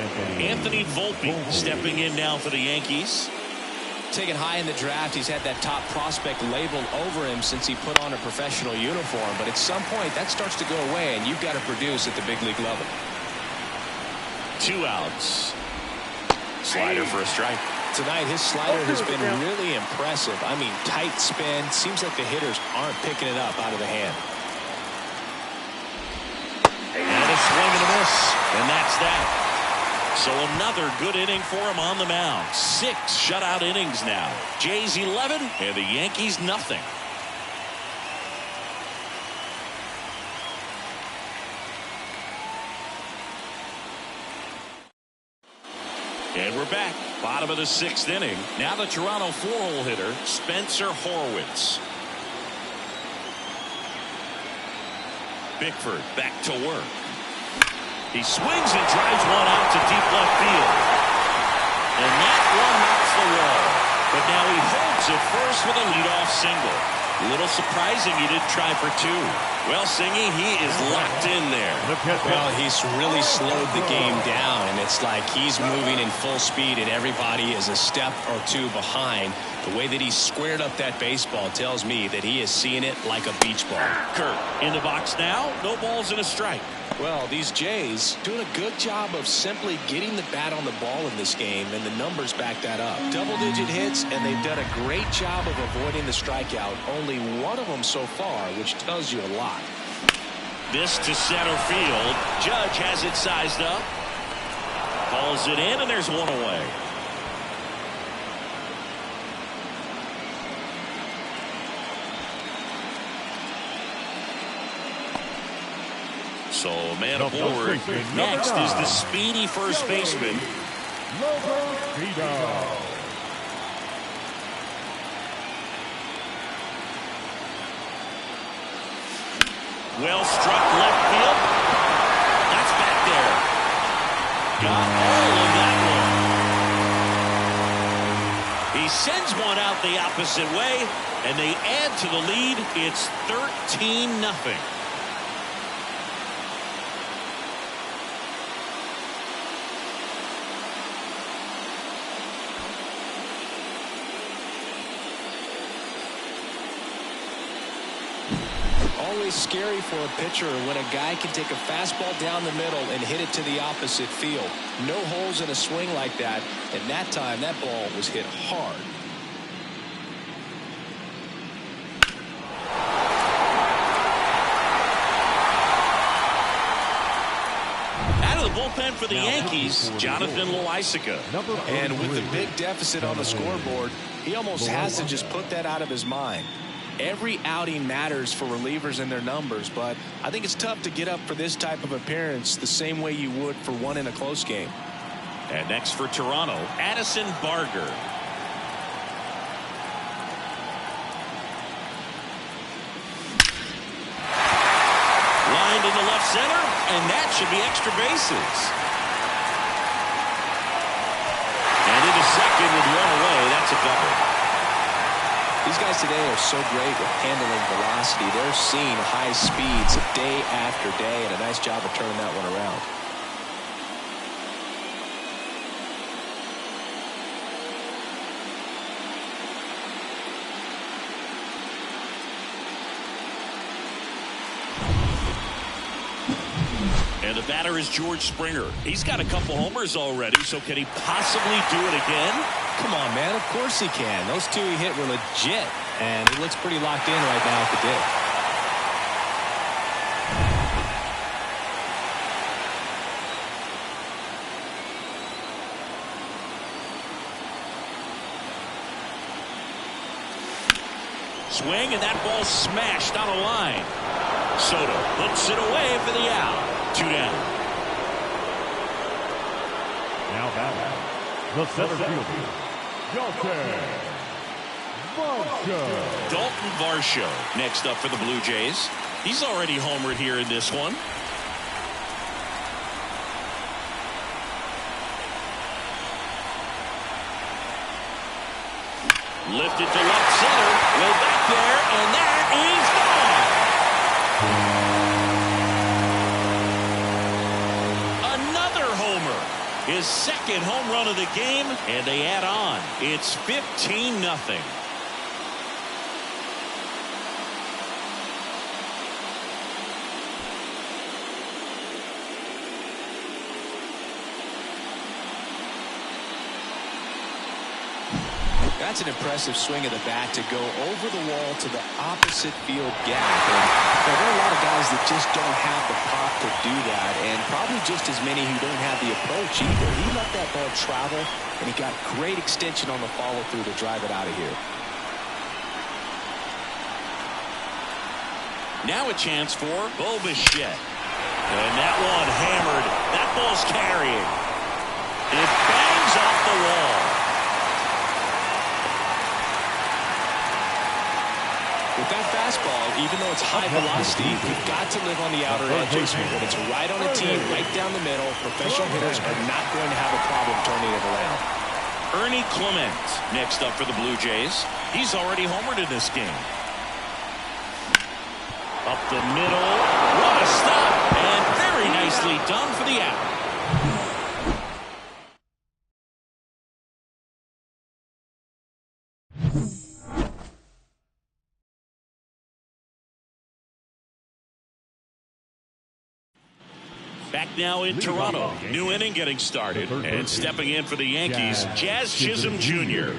Speaker 3: is
Speaker 1: Anthony Volpe stepping in now for the Yankees.
Speaker 2: Taken high in the draft, he's had that top prospect labeled over him since he put on a professional uniform. But at some point, that starts to go away, and you've got to produce at the big league level.
Speaker 1: 2 outs. Slider for a strike.
Speaker 2: Tonight, his slider has been really impressive. I mean, tight spin. Seems like the hitters aren't picking it up out of the hand.
Speaker 1: And a swing and a miss. And that's that. So another good inning for him on the mound. 6 shutout innings now. Jays 11 and the Yankees nothing. And we're back. Bottom of the 6th inning. Now the Toronto 4-hole hitter, Spencer Horwitz. Bickford back to work. He swings and drives one out to deep left field. And that one knocks the wall. But now he holds it first with a leadoff single. A little surprising he didn't try for 2. Well, Singy, he is locked in there.
Speaker 5: Well, he's really slowed the game down, and it's like he's moving in full speed, and everybody is a step or 2 behind. The way that he squared up that baseball tells me that he is seeing it like a beach ball.
Speaker 1: Kurt in the box now. No balls and a strike.
Speaker 2: Well, these Jays doing a good job of simply getting the bat on the ball in this game, and the numbers back that up. Double-digit hits, and they've done a great job of avoiding the strikeout. Only one of them so far, which tells you a lot.
Speaker 1: This to center field. Judge has it sized up. Calls it in, and there's one away. So a man aboard. Next is the speedy first baseman. Well struck left field. That's back there. Got all of that one. He sends one out the opposite way, and they add to the lead. It's 13-0.
Speaker 2: Always scary for a pitcher when a guy can take a fastball down the middle and hit it to the opposite field. No holes in a swing like that, and that time that ball was hit hard.
Speaker 1: Out of the bullpen for the Yankees, Jonathan Loaisiga.
Speaker 2: And with the big deficit on the scoreboard, he almost has to just put that out of his mind. Every outing matters for relievers and their numbers, but I think it's tough to get up for this type of appearance the same way you would for one in a close game.
Speaker 1: And next for Toronto, Addison Barger. Lined into left center, and that should be extra bases. And into second with one away. That's a double.
Speaker 2: These guys today are so great with handling velocity. They're seeing high speeds day after day, and a nice job of turning that one around.
Speaker 1: And the batter is George Springer. He's got a couple homers already, so can he possibly do it again?
Speaker 2: Come on, man. Of course he can. Those 2 he hit were legit, and he looks pretty locked in right now at the dig.
Speaker 1: Swing, and that ball smashed on a line. Soto hooks it away for the out. 2 down.
Speaker 3: Now batting, the center fielder,
Speaker 1: Dalton Varsho next up for the Blue Jays. He's already homered here in this one. Lifted to left center, way back there, and that is gone. Another homer. His second home run of the game, and they add on. It's 15-0.
Speaker 2: That's an impressive swing of the bat to go over the wall to the opposite field gap. And there are a lot of guys that just don't have the pop to do that, and probably just as many who don't have the approach either. He let that ball travel, and he got great extension on the follow-through to drive it out of here.
Speaker 1: Now a chance for Bo Bichette. And that one hammered. That ball's carrying. It bangs off the wall.
Speaker 2: With that fastball, even though it's high velocity, you've got to live on the outer edges. When it's right on a team, right down the middle, professional hitters are not going to have a problem turning it around.
Speaker 1: Ernie Clement next up for the Blue Jays. He's already homered in this game. Up the middle. What a stop. And very nicely done for the out. Back now in Toronto. New inning getting started. And stepping in for the Yankees, Jazz Chisholm Jr.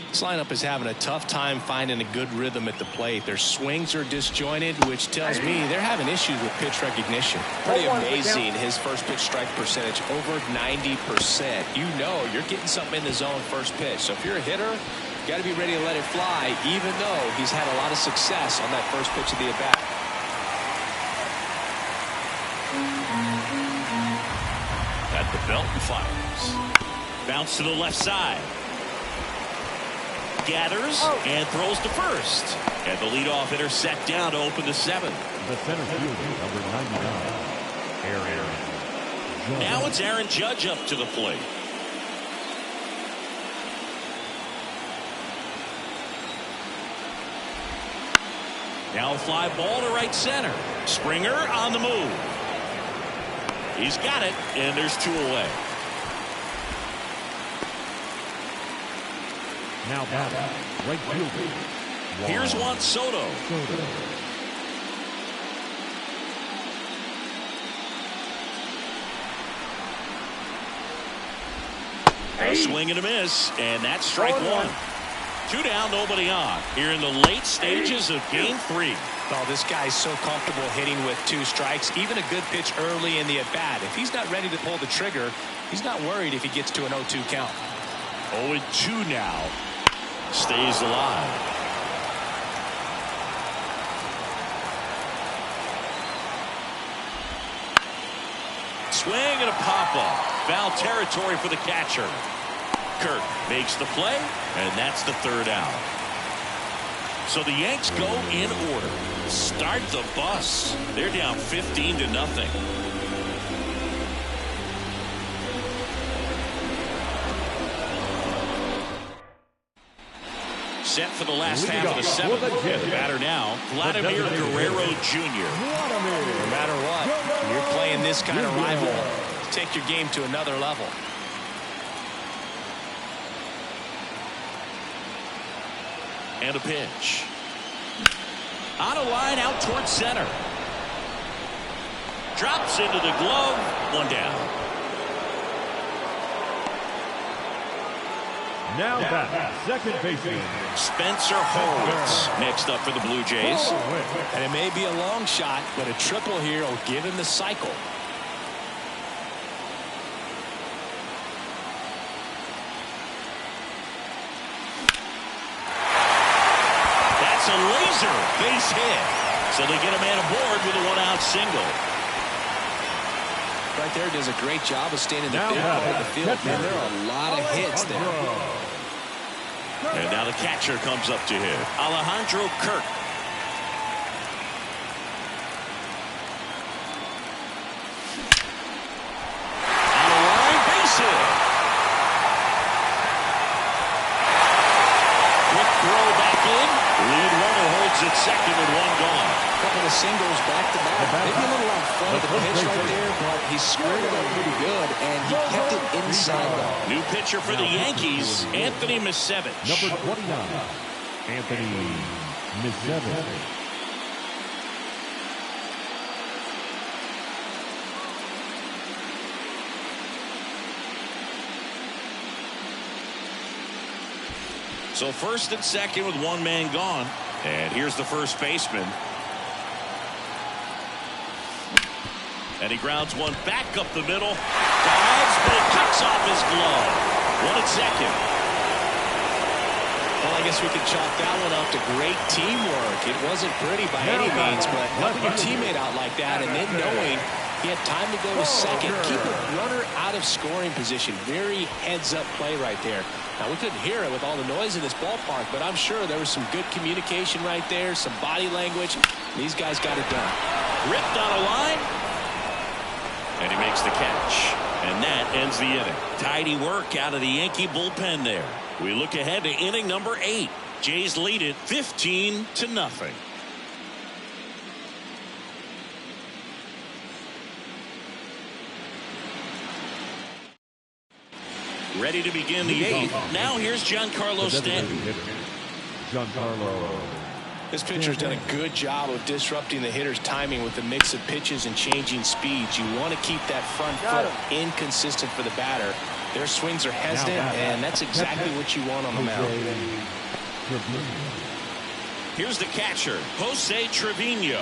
Speaker 2: This lineup is having a tough time finding a good rhythm at the plate. Their swings are disjointed, which tells me they're having issues with pitch recognition. Pretty amazing, his first pitch strike percentage, over 90%. You know you're getting something in the zone first pitch. So if you're a hitter, you got to be ready to let it fly, even though he's had a lot of success on that first pitch of the at-bat.
Speaker 1: At the belt and fires. Bounce to the left side. Gathers and throws to first. And the leadoff hitter set down to open the seventh.
Speaker 3: The center fielder, number 99, Aaron Judge.
Speaker 1: Now it's Aaron Judge up to the plate. Now a fly ball to right center. Springer on the move. He's got it, and there's two away.
Speaker 3: Now batting, right fielder.
Speaker 1: Here's Juan Soto. A swing and a miss, and that's strike one. Two down, nobody on. Here in the late stages of game three.
Speaker 2: Oh, this guy's so comfortable hitting with two strikes. Even a good pitch early in the at-bat. If he's not ready to pull the trigger, he's not worried if he gets to an 0-2 count.
Speaker 1: 0-2 now. Stays alive. Swing and a pop-up. Foul territory for the catcher. Kirk makes the play, and that's the third out. So the Yanks go in order. Start the bus. They're down 15-0. Set for the last half of the seventh. And the batter now, Vladimir Guerrero Jr.
Speaker 2: No matter what, you're playing this kind of rival. Take your game to another level.
Speaker 1: And a pitch. On a line out towards center. Drops into the glove. One down.
Speaker 3: Now back, second baseman
Speaker 1: Spencer Horwitz next up for the Blue Jays.
Speaker 2: And it may be a long shot, but a triple here will give him the cycle.
Speaker 1: That's a laser base hit. So they get a man aboard with a one-out single.
Speaker 2: Right there does a great job of staying in the big part of the field. Man, there are a lot of hits there.
Speaker 1: And now the catcher comes up to hit. Alejandro Kirk. On the line, base hit. Quick throw back in. Lead runner holds at second with one gone.
Speaker 2: Couple of singles back-to-back. Maybe a little out front of the pitch right there, but he squared it up pretty good, and he kept it inside though.
Speaker 1: New pitcher for the Yankees, Anthony Misevich.
Speaker 3: number 29, Anthony Misevich.
Speaker 1: So first and second with one man gone. And here's the first baseman. And he grounds one back up the middle. Dives, but it kicks off his glove. One at second.
Speaker 2: Well, I guess we could chalk that one up to great teamwork. It wasn't pretty by any means, but helping your teammate out like that and then knowing He had time to go to second. Keep a runner out of scoring position. Very heads-up play right there. Now, we couldn't hear it with all the noise in this ballpark, but I'm sure there was some good communication right there, some body language. These guys got it done.
Speaker 1: Ripped on a line. And he makes the catch. And that ends the inning. Tidy work out of the Yankee bullpen there. We look ahead to inning number 8. Jays lead it 15-0. Ready to begin the 8th. Now here's Giancarlo Stanton.
Speaker 3: Giancarlo.
Speaker 2: This pitcher's done a good job of disrupting the hitter's timing with a mix of pitches and changing speeds. You want to keep that front foot inconsistent for the batter. Their swings are hesitant, and that's exactly what you want on the mound.
Speaker 1: Here's the catcher, Jose Trevino.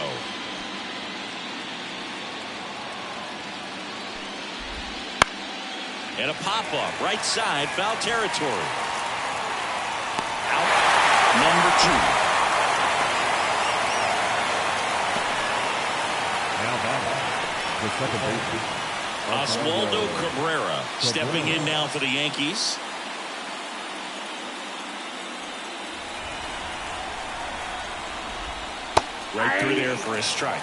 Speaker 1: And a pop-up, right side, foul territory. Out, number 2.
Speaker 3: The second baseman,
Speaker 1: Oswaldo Cabrera stepping in now for the Yankees. Right through there for a strike.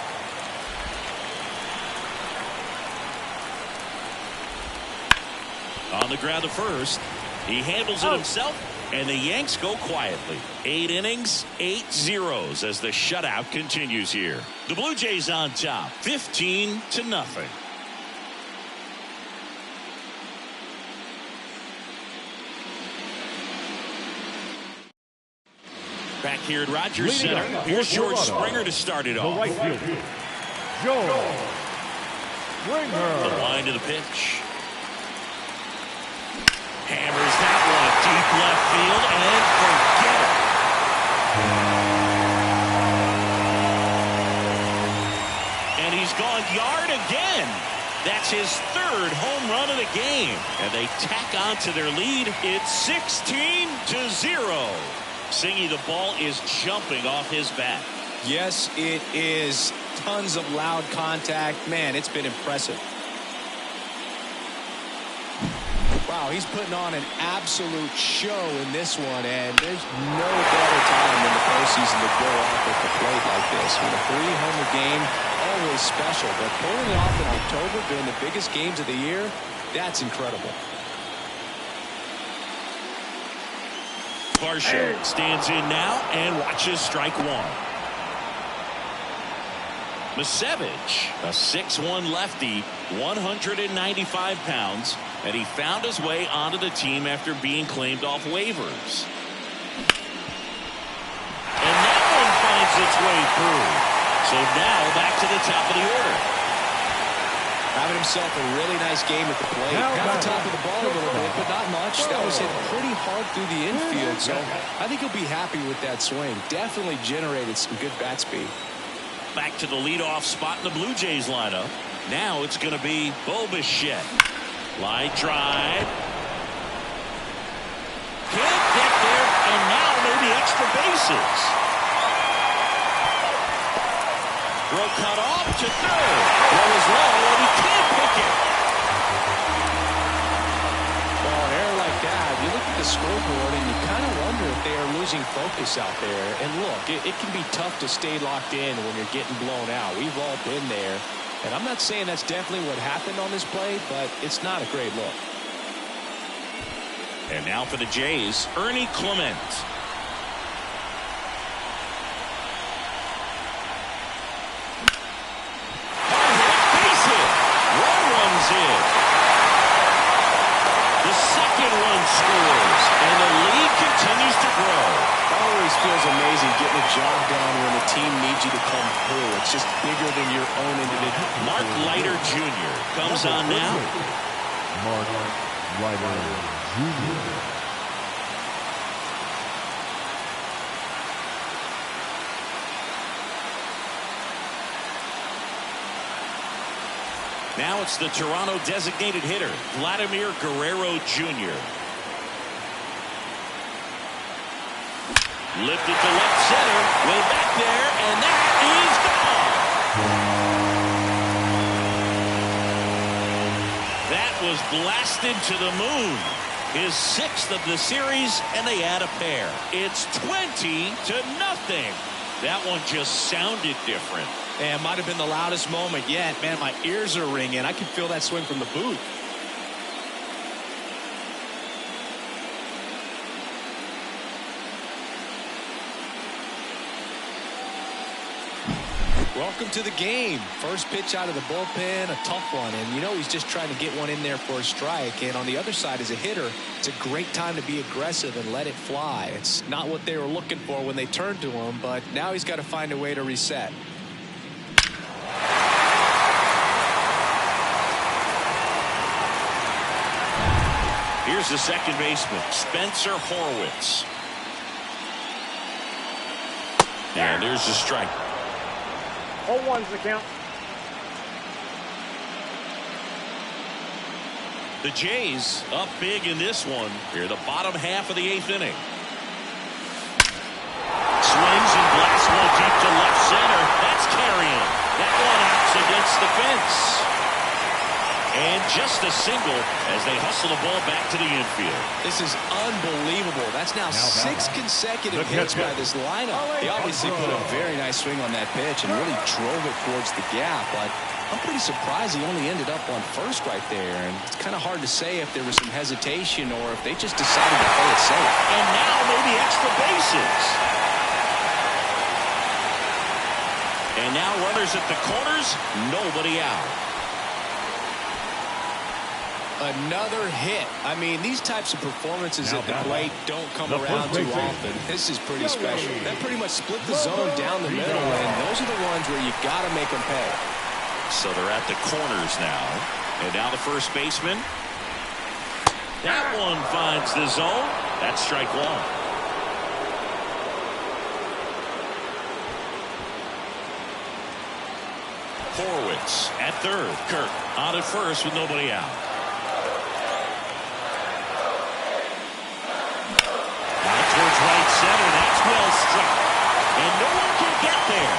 Speaker 1: On the ground to first. He handles it himself, and the Yanks go quietly. 8 innings, 8 zeros as the shutout continues here. The Blue Jays on top, 15-0. Back here at Rogers Center, here's George Springer to start it off.
Speaker 3: the right field, George Springer.
Speaker 1: The line to the pitch. Hammers that one deep left field and forget it. And he's gone yard again. That's his 3rd home run of the game. And they tack on to their lead. It's 16-0. Singy, the ball is jumping off his bat.
Speaker 2: Yes, it is. Tons of loud contact. Man, it's been impressive. Wow, he's putting on an absolute show in this one, and there's no better time in the postseason to go off at the plate like this. With a 3-homer game, always special, but pulling it off in October during the biggest games of the year, that's incredible.
Speaker 1: Varsho stands in now and watches strike 1. Misevich, a 6'1 lefty, 195 pounds, and he found his way onto the team after being claimed off waivers. And that one finds its way through. So now back to the top of the order.
Speaker 2: Having himself a really nice game at the plate. Got the top of the ball a little bit, but not much. That was hit pretty hard through the infield, so I think he'll be happy with that swing. Definitely generated some good bat speed.
Speaker 1: Back to the leadoff spot in the Blue Jays lineup. Now it's going to be Bo Bichette. Line drive. Can't get there, and now maybe extra bases. Throw cut off to third. Throw is low, and he can't pick it.
Speaker 2: Well, an error like that, you look at the scoreboard and you kind of wonder if they are losing focus out there. And look, it can be tough to stay locked in when you're getting blown out. We've all been there. And I'm not saying that's definitely what happened on this play, but it's not a great look.
Speaker 1: And now for the Jays, Ernie Clement. Base hit. One runs in. The second run scores, and the lead continues to grow.
Speaker 2: Always feels amazing getting a job done when the team needs you to come through. It's just bigger than your own individual.
Speaker 1: Mark Leiter Jr. comes on now.
Speaker 3: Mark Leiter Jr.
Speaker 1: Now it's the Toronto designated hitter, Vladimir Guerrero Jr. Lifted to left center, way back there, and that is gone. blasted to the moon. His 6th of the series, and they add a pair. It's 20-0. That one just sounded different.
Speaker 5: And it might have been the loudest moment yet. Man, my ears are ringing. I can feel that swing from the booth. Welcome to the game. First pitch out of the bullpen, a tough one. And you know he's just trying to get one in there for a strike. And on the other side, as a hitter, it's a great time to be aggressive and let it fly. It's not what they were looking for when they turned to him, but now he's got to find a way to reset.
Speaker 1: Here's the second baseman, Spencer Horwitz. And there's the strike.
Speaker 4: 0-1's the count.
Speaker 1: The Jays up big in this one. Here, the bottom half of the 8th inning. Swings and blasts one deep to left center. That's carrying. That one outs against the fence. And just a single as they hustle the ball back to the infield.
Speaker 5: This is unbelievable. That's now 6 consecutive hits by this lineup. He obviously put a very nice swing on that pitch and really drove it towards the gap. But I'm pretty surprised he only ended up on first right there. And it's kind of hard to say if there was some hesitation or if they just decided to play it safe.
Speaker 1: And now maybe extra bases. And now runners at the corners, nobody out.
Speaker 5: Another hit. I mean, these types of performances at the plate don't come around too often. This is pretty special. That pretty much split the zone down the middle, and those are the ones where you got to make them pay.
Speaker 1: So they're at the corners now. And now the first baseman. That one finds the zone. That's strike one. Horwitz at third. Kirk on at first with nobody out. Towards right center. That's well struck. And no one can get there.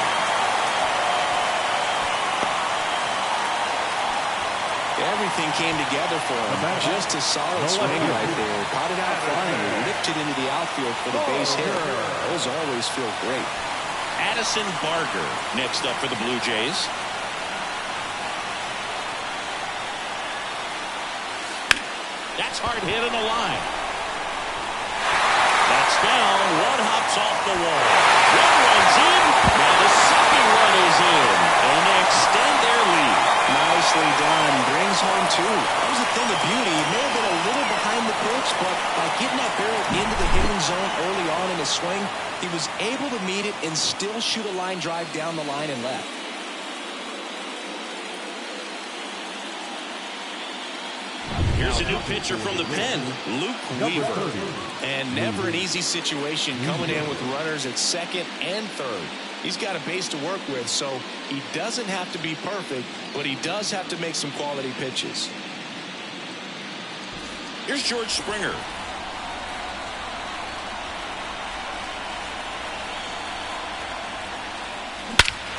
Speaker 5: Everything came together for him. Just a solid swing right there. Caught it out flying and lifted into the outfield for the base hit. Those always feel great.
Speaker 1: Addison Barger next up for the Blue Jays. That's hard hit in the line. That's down. One hops off the wall. One runs in. Now the second run is in. And they extend their lead.
Speaker 5: Nicely done. Brings home two. That was a thing of beauty. He may have been a little behind the pitch, but by getting that barrel into the hitting zone early on in his swing, he was able to meet it and still shoot a line drive down the line and left.
Speaker 1: Here's a new pitcher from the pen, Luke Weaver.
Speaker 5: And never an easy situation coming in with runners at second and third. He's got a base to work with, so he doesn't have to be perfect, but he does have to make some quality pitches.
Speaker 1: Here's George Springer.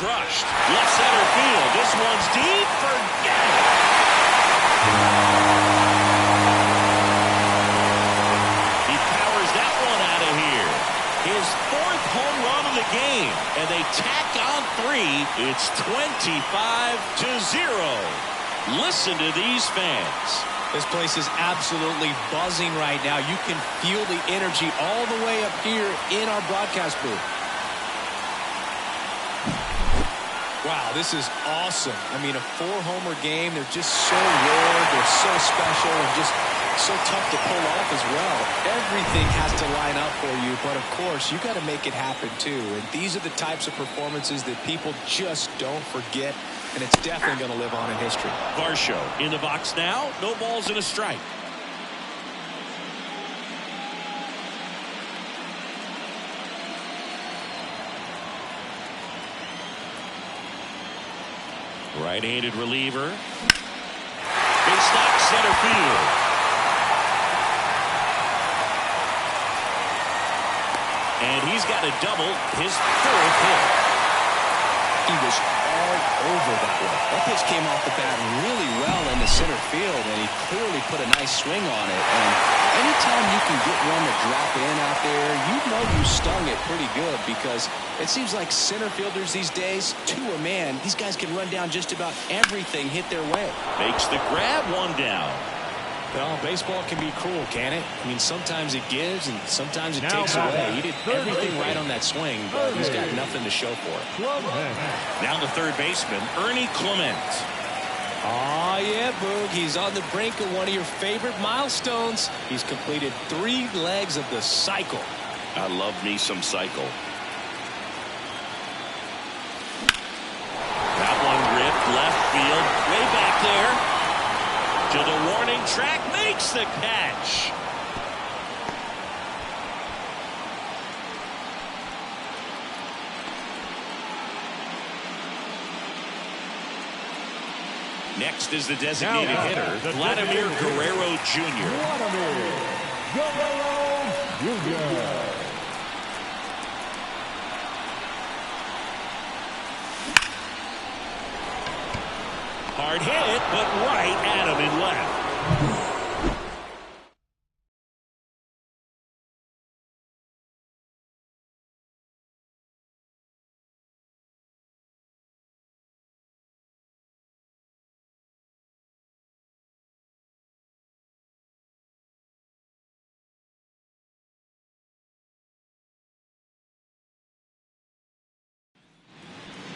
Speaker 1: Crushed. Left center field. This one's deep. Forget it. He powers that one out of here. His 4th home run of the game. And they tack on 3. It's 25-0. Listen to these fans.
Speaker 5: This place is absolutely buzzing right now. You can feel the energy all the way up here in our broadcast booth. Wow, this is awesome. I mean, a 4-homer game. They're just so rare. They're so special and just so tough to pull off as well. Everything has to line up for you, but of course, you got to make it happen too. And these are the types of performances that people just don't forget, and it's definitely going to live on in history.
Speaker 1: Varsho in the box now. No balls and a strike. Right-handed reliever. Big stock center field. And he's got a double, his 4th hit.
Speaker 5: He was all over that one. That pitch came off the bat really well in the center field, and he clearly put a nice swing on it. And anytime you can get one to drop in out there, you know you stung it pretty good, because it seems like center fielders these days, to a man, these guys can run down just about everything hit their way.
Speaker 1: Makes the grab, one down.
Speaker 2: Well, baseball can be cruel, can it? I mean, sometimes it gives and sometimes it takes
Speaker 3: batting,
Speaker 2: away. He did everything right on that swing, but he's got nothing to show for it.
Speaker 1: Now the third baseman, Ernie Clement.
Speaker 2: Oh, yeah, Boog. He's on the brink of one of your favorite milestones. He's completed 3 legs of the cycle.
Speaker 1: I love me some cycle. That one ripped left field, way back there. To the warning track, makes the catch. Next is the designated hitter, Vladimir Guerrero Jr.
Speaker 3: Vladimir Guerrero Jr.
Speaker 1: Hard hit, but right at him in left.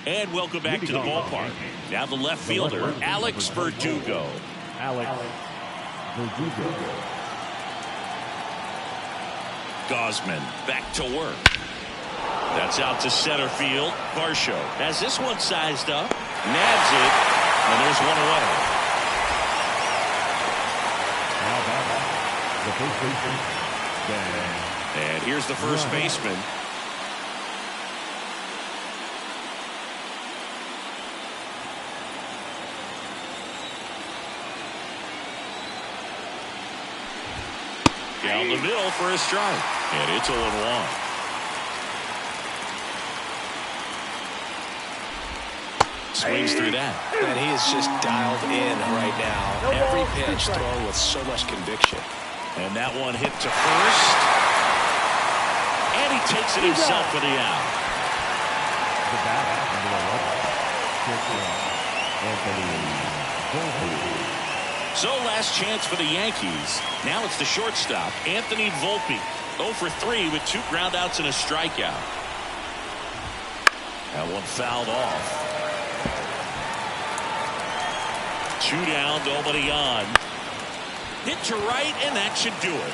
Speaker 1: And welcome back to the ballpark. Now the left fielder, Alex Verdugo.
Speaker 3: Alex Verdugo.
Speaker 1: Gausman back to work. That's out to center field. Varsho has this one sized up. Nabs it. And there's one away.
Speaker 3: Now batting, the first baseman, Dan.
Speaker 1: And here's the first baseman. Down the middle for a strike. And it's 0-1. Swings through that.
Speaker 5: And he is just dialed in right now. Every pitch thrown with so much conviction.
Speaker 1: And that one hit to first. And he takes it himself for the out.
Speaker 3: The bat, number 11, Anthony Volpe.
Speaker 1: So last chance for the Yankees. Now it's the shortstop, Anthony Volpe. 0 for 3 with 2 groundouts and a strikeout. That one fouled off. 2 down, nobody on. Hit to right, and that should do it.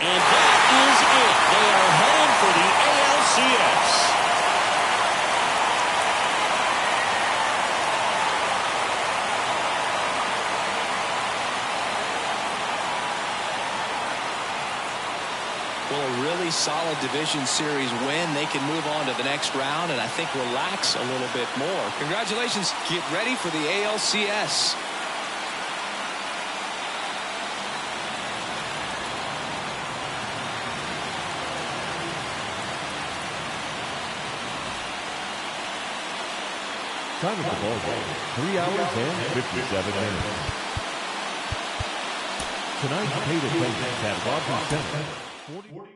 Speaker 1: And that is it. They are headed for the ALCS.
Speaker 2: Well, a really solid division series win. They can move on to the next round and I think relax a little bit more. Congratulations. Get ready for the ALCS.
Speaker 3: Time at the ball game, 3 hours and 57 minutes. Tonight's paid attendance at Rogers Center, 40.